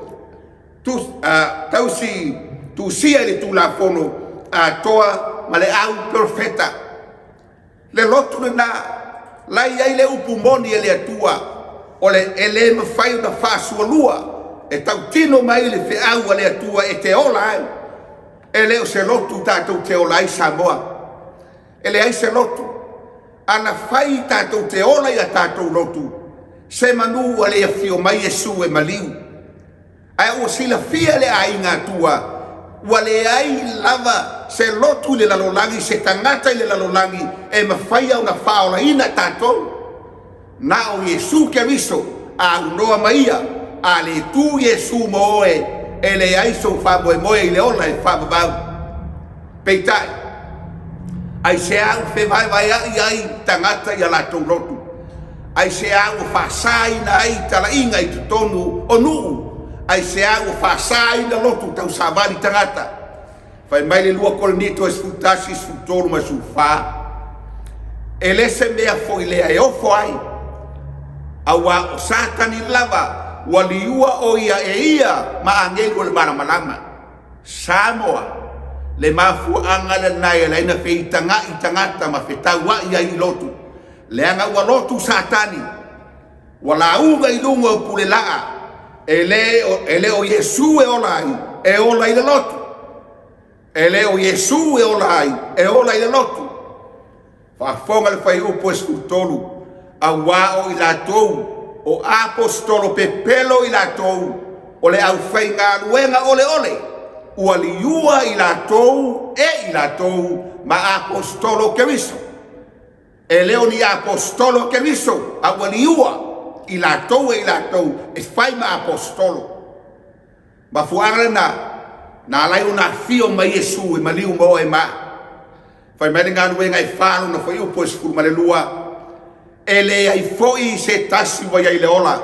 tausi tu sia le tu la fono a toa ma le au profeta le lotu le na lai ai le upumoni e le atua o le ele ma fai na fasualua e tautino mai le feau le atua e te ola ai e le o se lotu tatou te ola ai Samoa e le ai se lotu ana fai tātou te ola ia tātou lotu, se manu ale a fio mai Iesu e maliu. Ai o sila fia le ai ngā tua, wale ai lava se lotu le lalolangi, se tangata le lalolangi, e mawhai au na Faalaina tātou. Na o Iesu ke viso, a unoa maia, a le tu Iesu moe, e le aiso whamoe moe i le ola e whamabau. Peitai, ai se au whewaiwai ai tangata i a latou lotu. Ai se au whasaina ai talainga i tutonu o nuu. Ai se au whasaina lotu tau savali tangata. Whai mai le lua koronito e sfutasi sfutonu ma sufa. E lese mea fo i lea e ofo ai. Awa o satani lava waliua o ia e ia ma angelu le maramalama. Samoa. Le mafu angala nai la ina fe i tangata ma fe taua ia i lotu. Le anga ua lotu satani. Wala uga i lunga o pule laa. Ele o Iesu e ola ai. E ola i le lotu. Ele o Iesu e ola ai. E ola i le lotu. Whafonga le whai upo eskultolu. A wao i la tou. O apostolo pepelo i la tou. O le au whai ngā luenga ole ole. Ua liua i la tou e i la tou ma apostolo Keriso. E leo ni apostolo Keriso a ua liua i la tou e i la tou e fai ma apostolo. Ma fuangale na lai una fio ma Iesu e ma liu mo e ma. Fai mele ngā nuenga e whālo na fai upo e sifuru ma le lua. E le ai foi se tasi wai ai le ola.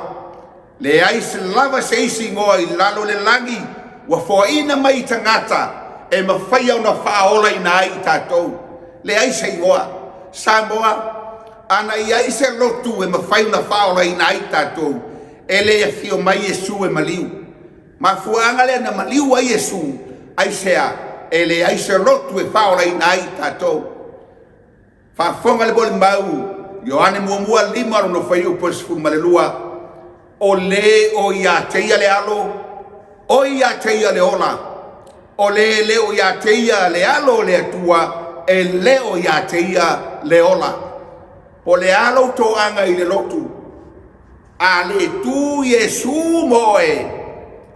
Le ai se lava se isi ngoa i lalo le langi. Wa foaina mai tangata e mawhai au na whaola i nai tātou. Le ai se ingoa. Samoa, ana i ai se lotu e mawhai na whaola i nai tātou. E le a fio mai Iesu e maliu. Ma fuanga le na maliu a Iesu, ai sea, e le ai se lotu e whaola i nai tātou. Whafonga le bole mau, Ioane muamua lima no whai upo e sifuru malelua. O le o ia teia le alo, o ia teia le ola, o le o ia teia le alo le atua, e le o ia teia le ola. Po le alo to anga i le lotu, a le tu Iesu moe,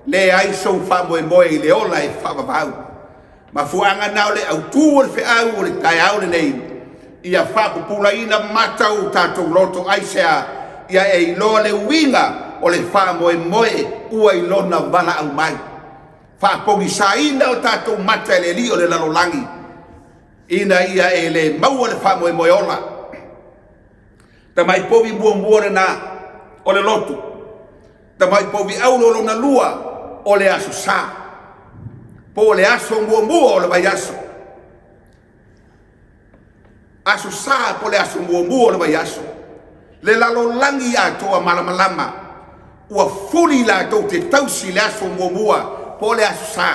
le aiso whamoe moe i le ola e whamavau. Ma fuanga nao le au tu o le whiau o le tai au le nei, ia Faapitoa matau tātou loto aisea, ia e iloa le winga, o le whamoe moe ua i lona wana au mai. Whapongi saina o tātou mata le li o le lalolangi. Ina ia e le maua le whamoe moe ola. Ta mai povi mua le na o le lotu. Ta mai povi aulo lona lua o le aso sa. Po le aso mua o le vai aso. Aso sa po le aso mua o le vai aso. Le lalolangi atoa malamalama. Ua fuli la tau te tausi le aso muamua po le aso sa.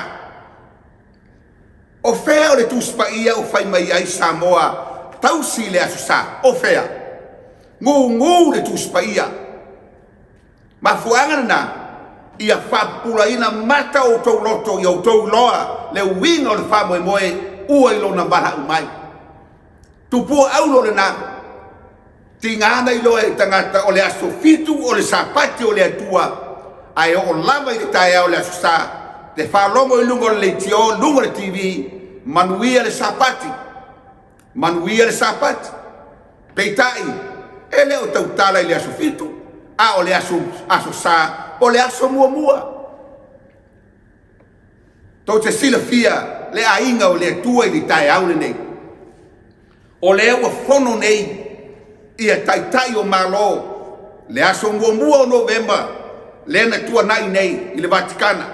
O fea o le tuspaia o fai mai ai Samoa tausi le aso sa. O fea. Ngu le tuspaia. Ma fuanga na ia Faapitoa mata o tau loto i o tau loa le winga o le whamoe moe ua ilona wala umai. Tupua aulo le na. Tingana i loa e tangata o le aso fitu o le sapati o le atua. Ai o lava i le tae o le aso sa. Te whalomo i lungo le tio, lungo le TV. Manuia le sapati. Manuia le sapati. Peitai. E leo tautala i le aso fitu. A o le aso sa. O le aso mua. Tau te sila fia le ainga o le atua i le tae au le nei. O le ua fono nei. Ia taitai o malo, le aso mua o Novemba, le na tua nai nei, i le Vatikana.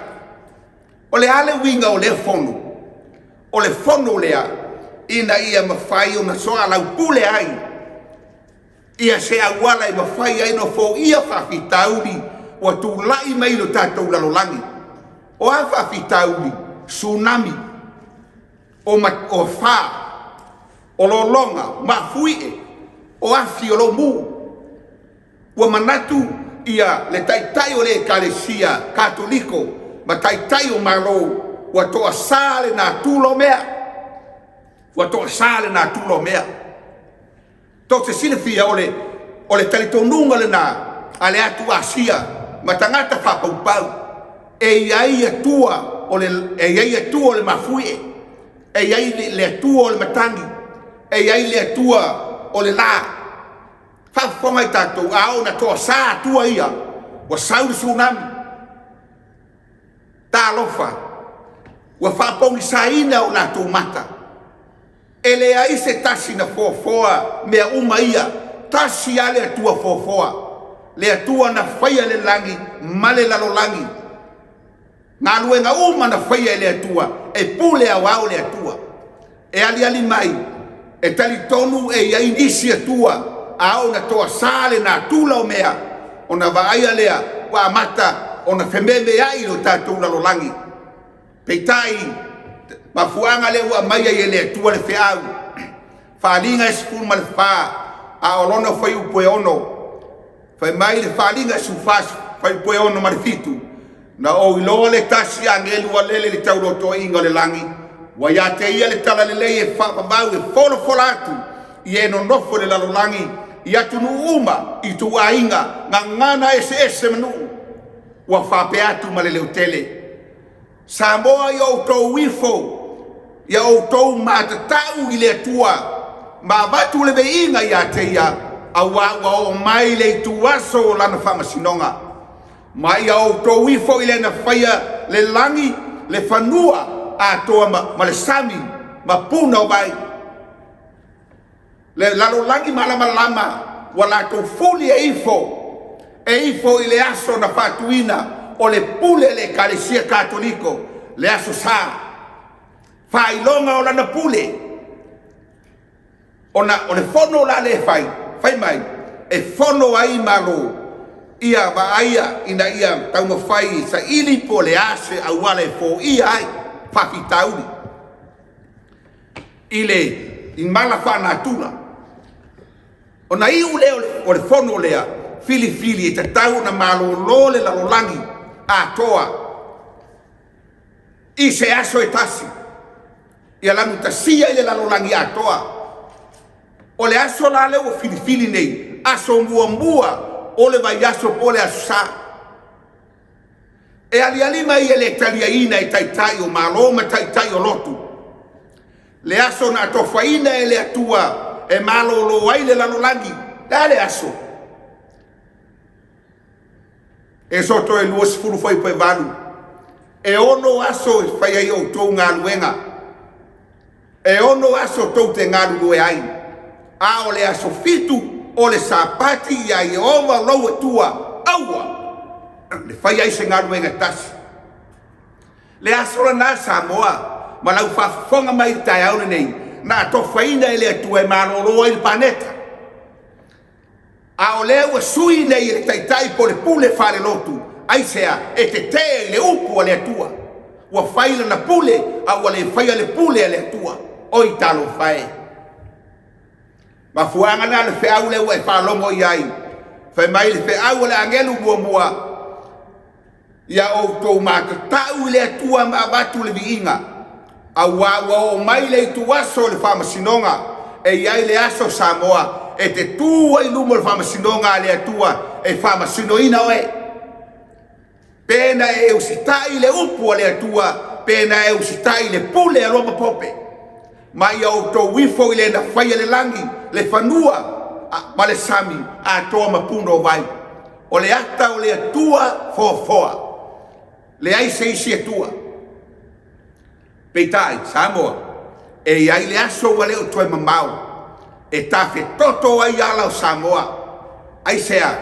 O le ale winga o le fono, o le fono lea, ina ia mawhai o na soa lau pule ai. Ia se awala i mawhai ai no fo ia Faafitauli, o tu lai mai lo tātou lalolangi. O a Faafitauli, tsunami, o wha, o lolonga, mafuie, o afi o lo mu. Ua manatu ia le taitai o le ekalesia katoliko, ma taitai o malo, ua toa sale na tulo mea. Ua toa sale na tulo mea. Tau te sile fia o le talitonunga le nā, a le atu asia, ma tangata whapaupau, e iai atua o le mafue, e iai le atua o le matangi, e iai le atua o le lā. Whawhonga i tātou, ao na toa sā atua ia, wa sauri tsunami. Tā lofa, wa whapongi saina o nātou mata. E le ai se tasi na fofoa mea uma ia, tasi a le atua fofoa, le atua na whaia le langi, male lalo langi. Ngā luenga uma na whaia le atua, e pule au au le atua. E ali mai, e tali tonu e ia inisi atua, au na toa sale na tula o mea, o na vaaya lea, wa amata, o na whememe ai o tātou lalo langi. Peitai, mafuanga le ua mai ai le atua le whiau. Whaalinga e sefulu ma le wha, a olona whai upoe ono. Whai mai le whaalinga e sufas, whai upoe ono ma le fitu. Na o iloa le tasi a ngelu a lele le tauro toeaiina le langi. Wa ia te ia le tala le lei e whapavau e wholo atu. I e no nofo le lalo langi. I atu nu uma i tu ainga. Nga ngana ese manu. Wa whape atu ma le leotele. Samoa i o tau wifo. I o tau mātatau i le atua. Ma batu le veinga i a te ia. A wa o mai le tuaso lana whamasinonga. Ma ia o tō wifo i le na whaia le langi, le whanua a toa ma le sami, ma puna o vai. Le lalo langi malama, wa la tō fuli e ifo i le aso na whatuina o le pule le kalesia katoliko, le aso sā. Fai-Lauga o lana pule. O le fono la le fai mai, e fono ai malo. Ia Faafeagaiga ina ia tau mawhai sa ili po le ase au wale fo ia ai Faafitauli. Ile in mala whana tula. O na iu leo o le fono lea fili e te tau na malo lole la lolangi a toa. I se aso e tasi. Ia langu tasia ile la lolangi a toa. O le aso la leo fili nei aso mua o le vai aso po le asa. E ali mai ele Toeaiina e taitai o Maloamaua taitai o lotu. Le aso na tofaina e le atua e malolo ai le lalolangi. Le aso. E soto e lua sefulu fai pai valu. E ono aso e fai ai o tou ngā luenga. E ono aso tou te ngā lue ai. A o le aso fitu o le SAPATI ia Jehova lau atua aua. Le whai ai se ngaruenga tasi. Le asora nā Samoa, ma lau whawhonga mai tai aune nei, nā tōwhaina e le atua e maroro ai le paneta. A o leo e sui nei e le taitai po le pule whare lotu, ai sea e te te le upu a le atua. Ua whaila na pule, a ua le whaia le pule a le atua. Oi talo whae. Ma fuanga na le feau le ue whalongo i ai. Whai mai le feau le angelu mua. Ia o tō mātatau le atua ma watu le viinga. A wa o mai le tuaso le whamasinonga. E iai le aso Samoa. E te tua i lumo le whamasinonga le atua. E whamasinoina oe. Pena e usitai le upu le atua. Pena e usitai le pule a loma pope. Ma ia o tō wifo i le na whaia le langi. Le whanua ma le sami a toa mapuna o vai. O le ata o le atua foa. Le ai se isi atua. Peitai, Samoa, e iai le aso wa leo toe mamau. E tafe toto ai ala o Samoa. Ai sea,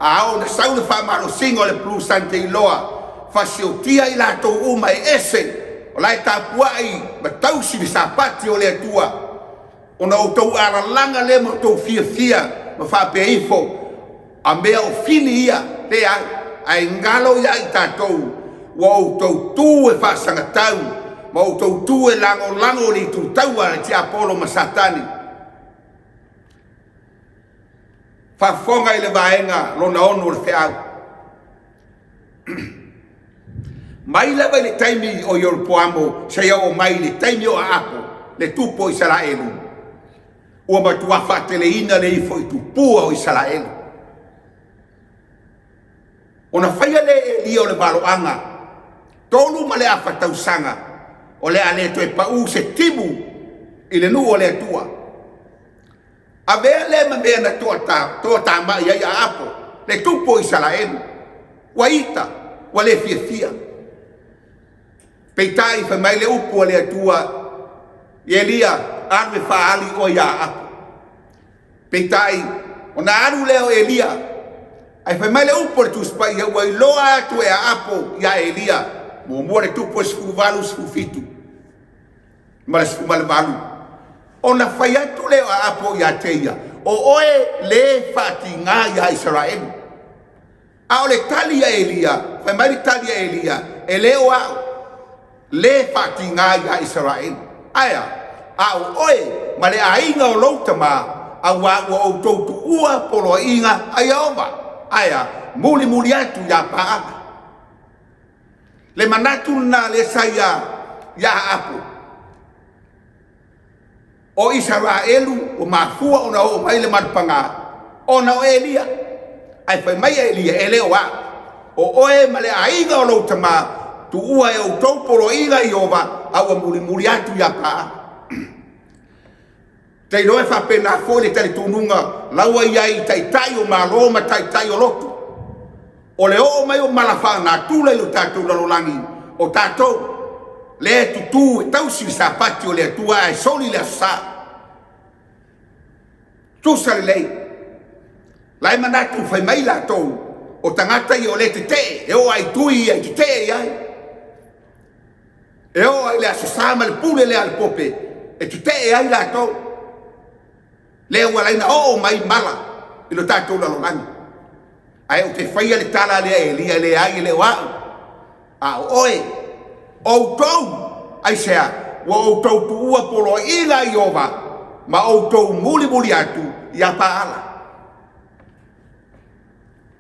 a ao na saule whamaro singo le Blue Sante Iloa. Fasiotia i lato uma e ese. O lai tāpua ai ma tausi ni SAPATI o le atua. O na o tau aralanga le mo tau fia ma whapeifo a mea o fili ia te ai ngalo ia i tātou wa o tau tū e whasangatau ma o tau tū e lango ni tu taua e te apolo ma satani whafonga i le vaenga lona ono le whiau mai lewa i le taimi o Ioropoamo se o mai le taimi o Apo le tupo i Saraelu. ua matua faateleina le ifo i tupua o Israel. Ona faia le Elia o le valoanga, tolu ma le afatausanga, o le ale toe pau se tibu i le nu o le atua. A vea le ma mea na toa ta mai ai a apo, le tupo Israel, wa ita, wa le fia. Peitai fa mai le upu o le atua, Elia arme faali o ia apo. Peitai, ona aru leo Elia, ai fa mai le upu le tuspai ya wai loa atu e a apo ya Elia, mo le tupo Sefuluai Sefufitu. Ma le Sefuluai. Ona fai atu leo a apo ya teia, o oe le fatinga ya Israel. A o le tali ya Elia, fa mai le tali ya Elia, e leo a le fatinga ya Israel. Aya, a o oe, ma le ainga o Leota ma, a wa o tautu ua polo inga a Jehova. Aya, muli atu ya paaga. Le manatu na le saya ya apu. O Israelu, o mafua ona o mai le marpanga, ona o Elia. Ai fai mai Elia, eleo a. O oe ma le ainga o Leota ma, tu ua e o tau polo inga Jehova, aua muli atu ya paaga. Te roe fa pena fo le tali tununga laua iai tai o maloma tai o lotu. O le o mai o malafa na tula i lo tatou lalolangi o tatou le tutu e tausi sapati o le atua e soli le asa. Tusa le lei. Lai manatu fai mai la tou o tangata i o le te e o ai tui ai te iai. E o ai le asasama le pule le al pope e te ai la tou. Leo walaina o mai mala i lo tatou lalolangi. Ai o te whaia le tala le Elia le ai le wau. A oe, o tau, ai sea, wa o tau tu ua polo ila i ova, ma o tau muli atu i a paala.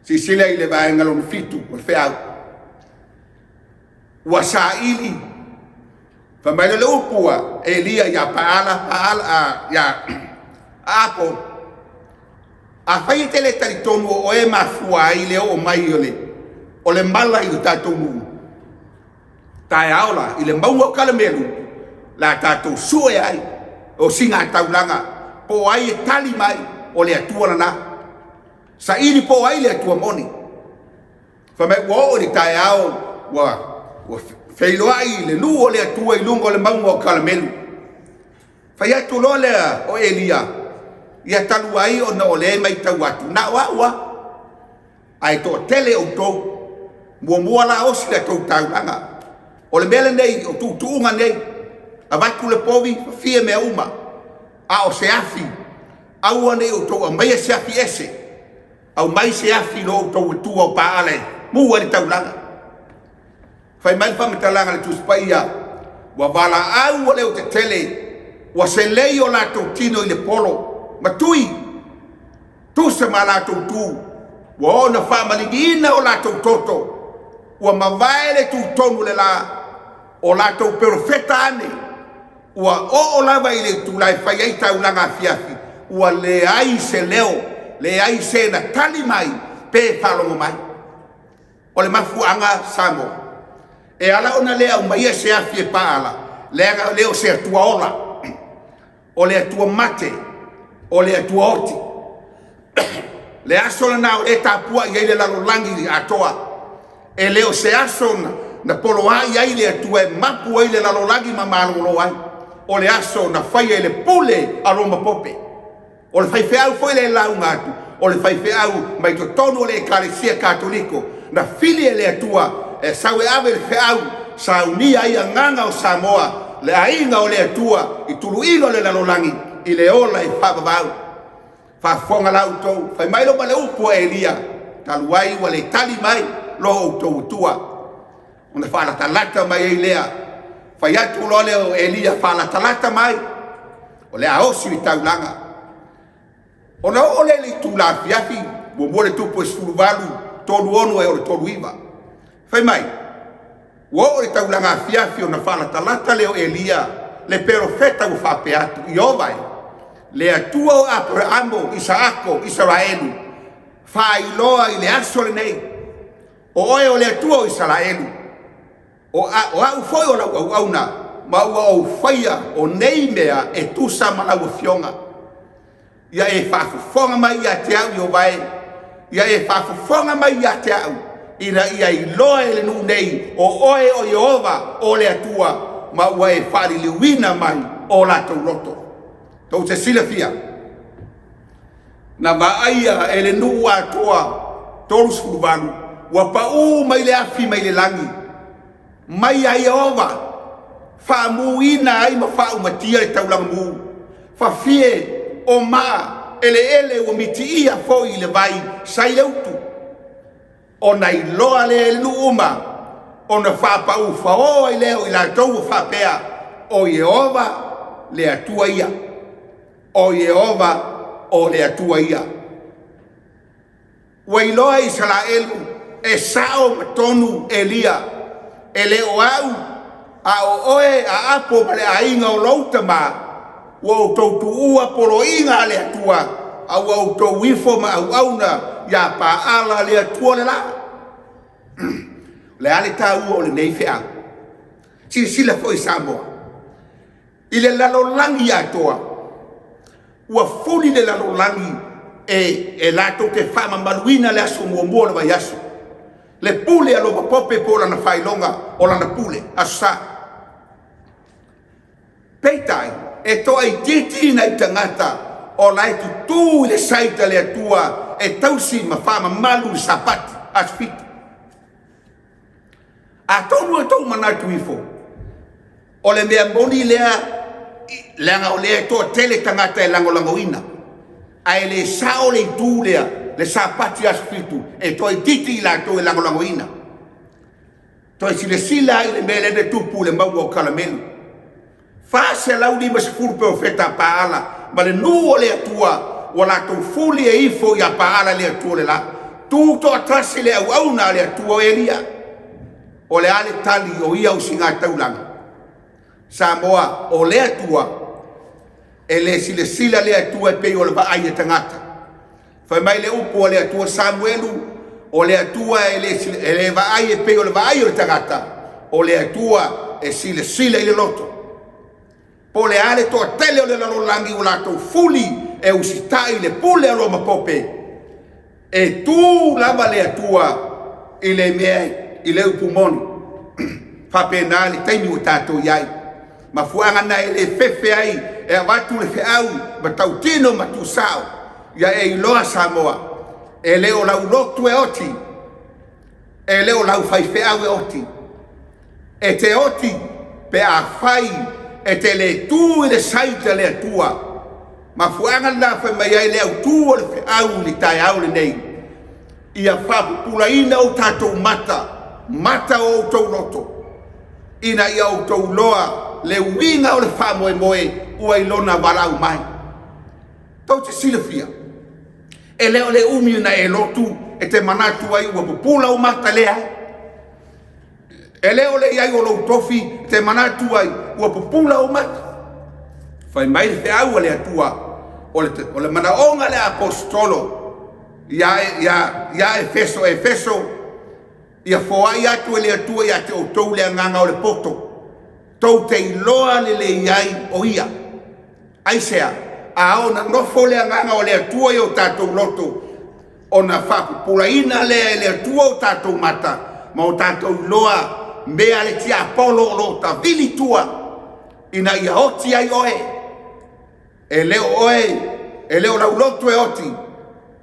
Si sila i le vaenga lo fitu, o feau. Ua sa ili, whamaila le upua, Elia i a paala, apo a fai te le taritonu o e mafua i leo o mai o le mala i o tatou mu tae aola i le maua o kalamelu la tatou sue ai o singa taulanga po ai e tali mai o le atua lana sa ili po ai le atua moni fa me wo o le tae ao wa Failoaiga le lu o le atua i lungo le maua o kalamelu fai atu lo le o Elia ia talu ai o na ole mai tau atu. Na wa ai to tele o to mua la o si le tau taulanga. O le mele nei o tuunga nei a watu le povi fie mea uma a o se afi au nei o to a mai se afi ese au mai se afi lo o to tua o paale mua le taulanga. Fai mai pa metalanga le tuspaia wa bala au le o te tele wa se lei o la tino i le polo matui tu se malatou tu wa ona fa maligina o latou toto wa mavaele tu tonu le la o latou profeta ane wa o lava ile tu lai fai ai taulanga fiafi wa le ai se leo le ai se na tali mai pe falongo mai o le mafuanga samo e ala ona le au mai se afi e paala le o se tua ola o le tua mate o le atua oti. Le aso na nao e tapua i aile lalolangi atoa. E leo se aso na poloa i aile atua e mapu aile lalolangi ma malolo ai. O le aso na fai ele pule a Roma pope. O le faifeau foi le lau ngatu. O le faifeau mai to tonu le ekalesia katoliko. Na fili ele atua e sawe ave le feau SAUNIGA ia nganga o Samoa. Le ainga o le atua i tuluino le lalolangi. I le ola i whapapau. Whafonga lau tau. Whai mai lo ma le upo Elia. Taluai wa le tali mai lo o tau tua. Ona whalatalata mai e lea. Whai atu lo leo Elia whalatalata mai. O le aosi i taulanga. Ona o le li tu la fiafi. Mo le tupo Sefuluai tolu onu e o le tolu iwa. Whai mai. Wo le taulanga fiafi ona whalatalata leo Elia. Le profeta u whape atu i ovai. le atua o Abrahamo, Isaako, Israelu, Failoa i le aso le nei, o oe o le atua o Israelu, o au foi o lau auna, ma ua o faia o nei mea e tusa malau fionga, ia e whaafufonga mai ia te au i o vai, ia e whaafufonga mai ia te au, ina ia i loa e le nu nei, o oe o Jehova o le atua, ma ua e whaari liwina mai o la tau loto. Tau te sila fia. Na maaia e le nu atoa, tolu sfuluvalu, ua pau mai le afi mai le langi, mai a Jehova, whaamuina ai ma whaumatia le Taulaga mu, whawhie o maa ele ua miti ia foi i le vai sai leutu. O nai loa le luuma, o na whapau whaoa i leo i la tau whapea, o Jehova le atua ia. O Jehova o le atua ia. Wailoa Israelu e sao matonu Elia, e leo au, a o oe a apo ma le ainga o lauta ma, ua o tautu ua poro inga le atua, a ua o tau wifo ma au auna, ya paala le atua le la. Le ale ta ua o le nei fea. Sila foi Samoa. I le lalolangi atoa. Ua fuli le lalolangi e lato te whama maluina le aso mua le vai aso. Le pule alo papope po lana Fai-Lauga o lana pule asa. Peitai e toa i titina i tangata o lai tutu le saita le atua e tausi ma whama malu le SAPATI asfiti. A tonu e tau manatu ifo. O le mea moni lea leanga o lea toa tele tangata e langolangoina. A e le sao le tu lea le SAPATI asfitu e toa i titi la to e langolangoina. Toa i sile sila i le mele de tupu le maua o kalamelu. Fase lau lima sefulu pe o feta paala ma le nu o le atua o la tau fuli e ifo i a paala le atua le la. Tu toa trasi le au auna le atua o Elia. O le ale tali o ia o singa Taulaga. Samoa o le atua, e le sila le atua e pei o le vaai e tangata. Fai mai le upo o le atua Samuelu, o le atua e le vaai e pei o le vaai o le tangata. O le atua e sila i le loto. Po le ale toa tele o le lalolangi o lato fuli e usitai le pule alo mapope. E tu lava le atua i le mea i leu pumoni. Whapena le taimi o tātou iai. Ma fuanga na e le fefe ai, e awatu le feau, ma tau tino ma tu sao. Ia e iloa Samoa. E leo lau lotu e oti. E leo lau fai feau e oti. E te oti pe a fai, e te le tu i le saita le atua. Ma fuanga na fai mai ai le au tu o le feau li tai au le nei. Ia Faapitoa o tātou mata. Mata o tau loto. Ina ia o tau loa le winga o le whamoe moe ua ilona walau mai. Tau te silafia. E leo le umi na e lotu e te manatu ai ua pupula o mata lea. E leo le iai o lo tofi te manatu ai ua pupula o mata. Fai mai le au le atua o le manaonga le apostolo. Ia Efeso. Ia foai atu e le atua ia te o tau le anganga o le poto. Tau te iloa le iai o ia. Aisea, a ona nofo le anganga o le atua i o tātou loto. O na Faapitoa le atua o tātou mata. Ma o tātou iloa mea le tia Apollo o lo ta vili tua. Ina ia oti ai oe. E leo lau loto e oti.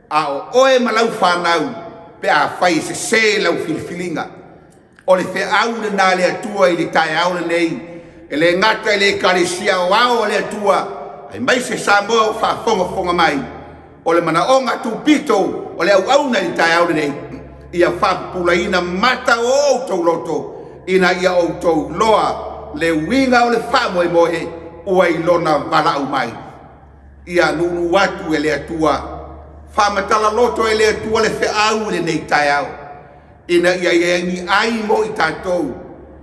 A o oe malau whanau. Pe a fai se lau filifilinga. O le feau le nā le atua i le tae au le nei. E le ngata i le karesia o ao le atua. Ai mai se Samoa o whaafonga mai. O le manaonga tupito o le au na le tae au le nei. Ia Faapitoa mata o tau loto. Ina ia o tau loa le winga o le whamoe moe ua ilona walau mai. Ia nunu watu e le atua. Whamatala loto e le atua le feau le nei tai au. Ina ia ni ai mo i tātou.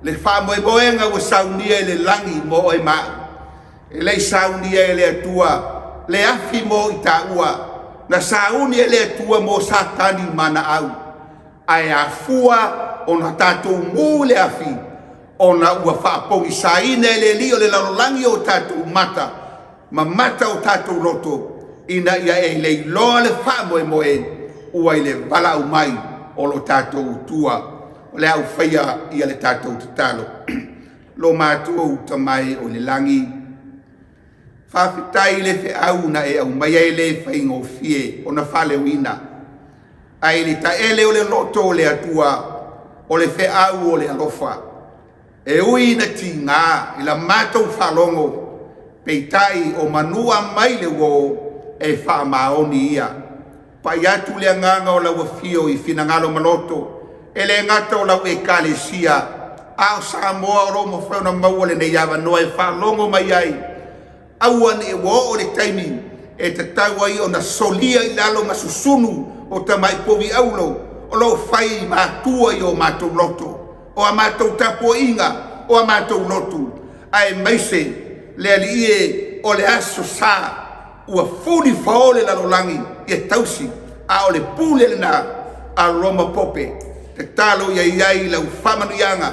Le whamoe moenga ua saunia e le langi mo e maa. E lei saunia e le atua le afi mo i taua na sauni e le tua mo satani mana au ai afua ona tatou mu le afi ona ua whaapongi saina e le lio le lalolangi o tatou mata ma mata o tatou loto ina ia e le iloa le wha moe moe ua i le vala au mai o lo tatou tua o le au whaia ia le tatou tatalo lo mātua tamai o le langi whawhitai le whi au na e au mai e le whaingo fie o na Faiauina ai le taele o le loto o le atua o le whi au o le alofa e ui na ti ngā i la mātou whalongo peitai o manua mai le wo e wha maoni ia pai atu le nganga o la wafio i finangalo maloto e le ngata o la e kalesia ao Samoa o romo whauna maua le nei awa noa e whalongo mai ai auan e wo o le taimi e te tau ai o na solia i lalo masusunu o ta mai povi aulo o lo whai mātua i o mātou loto o a mātou tapo inga o a mātou lotu ai maise le ali e o le aso sa ua funi faole la lolangi i e tausi a o le pule le na a Roma pope te talo ia iai lau whamanuianga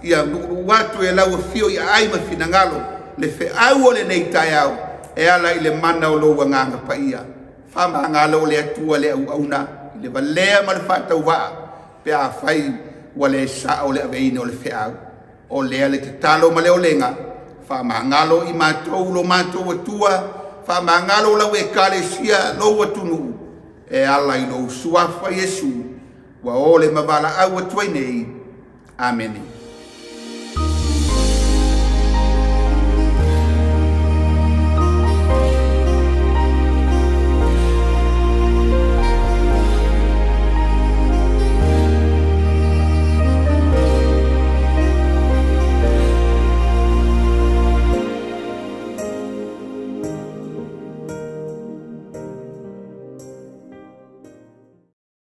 ia watu e lau fio ia aima finangalo le fe au o le nei tai au e ala i le mana o loua nganga paia whamangalo le atua le au auna i le valea ma le whatau waa pe a whai wa le sa o le aveina o le fe au o lea le te talo ma le olenga whamangalo i mātou lo mātou atua whamangalo lau e kalesia lo atunu e ala i lo suafa Yesu wa ole mavala au atuai nei. Amen.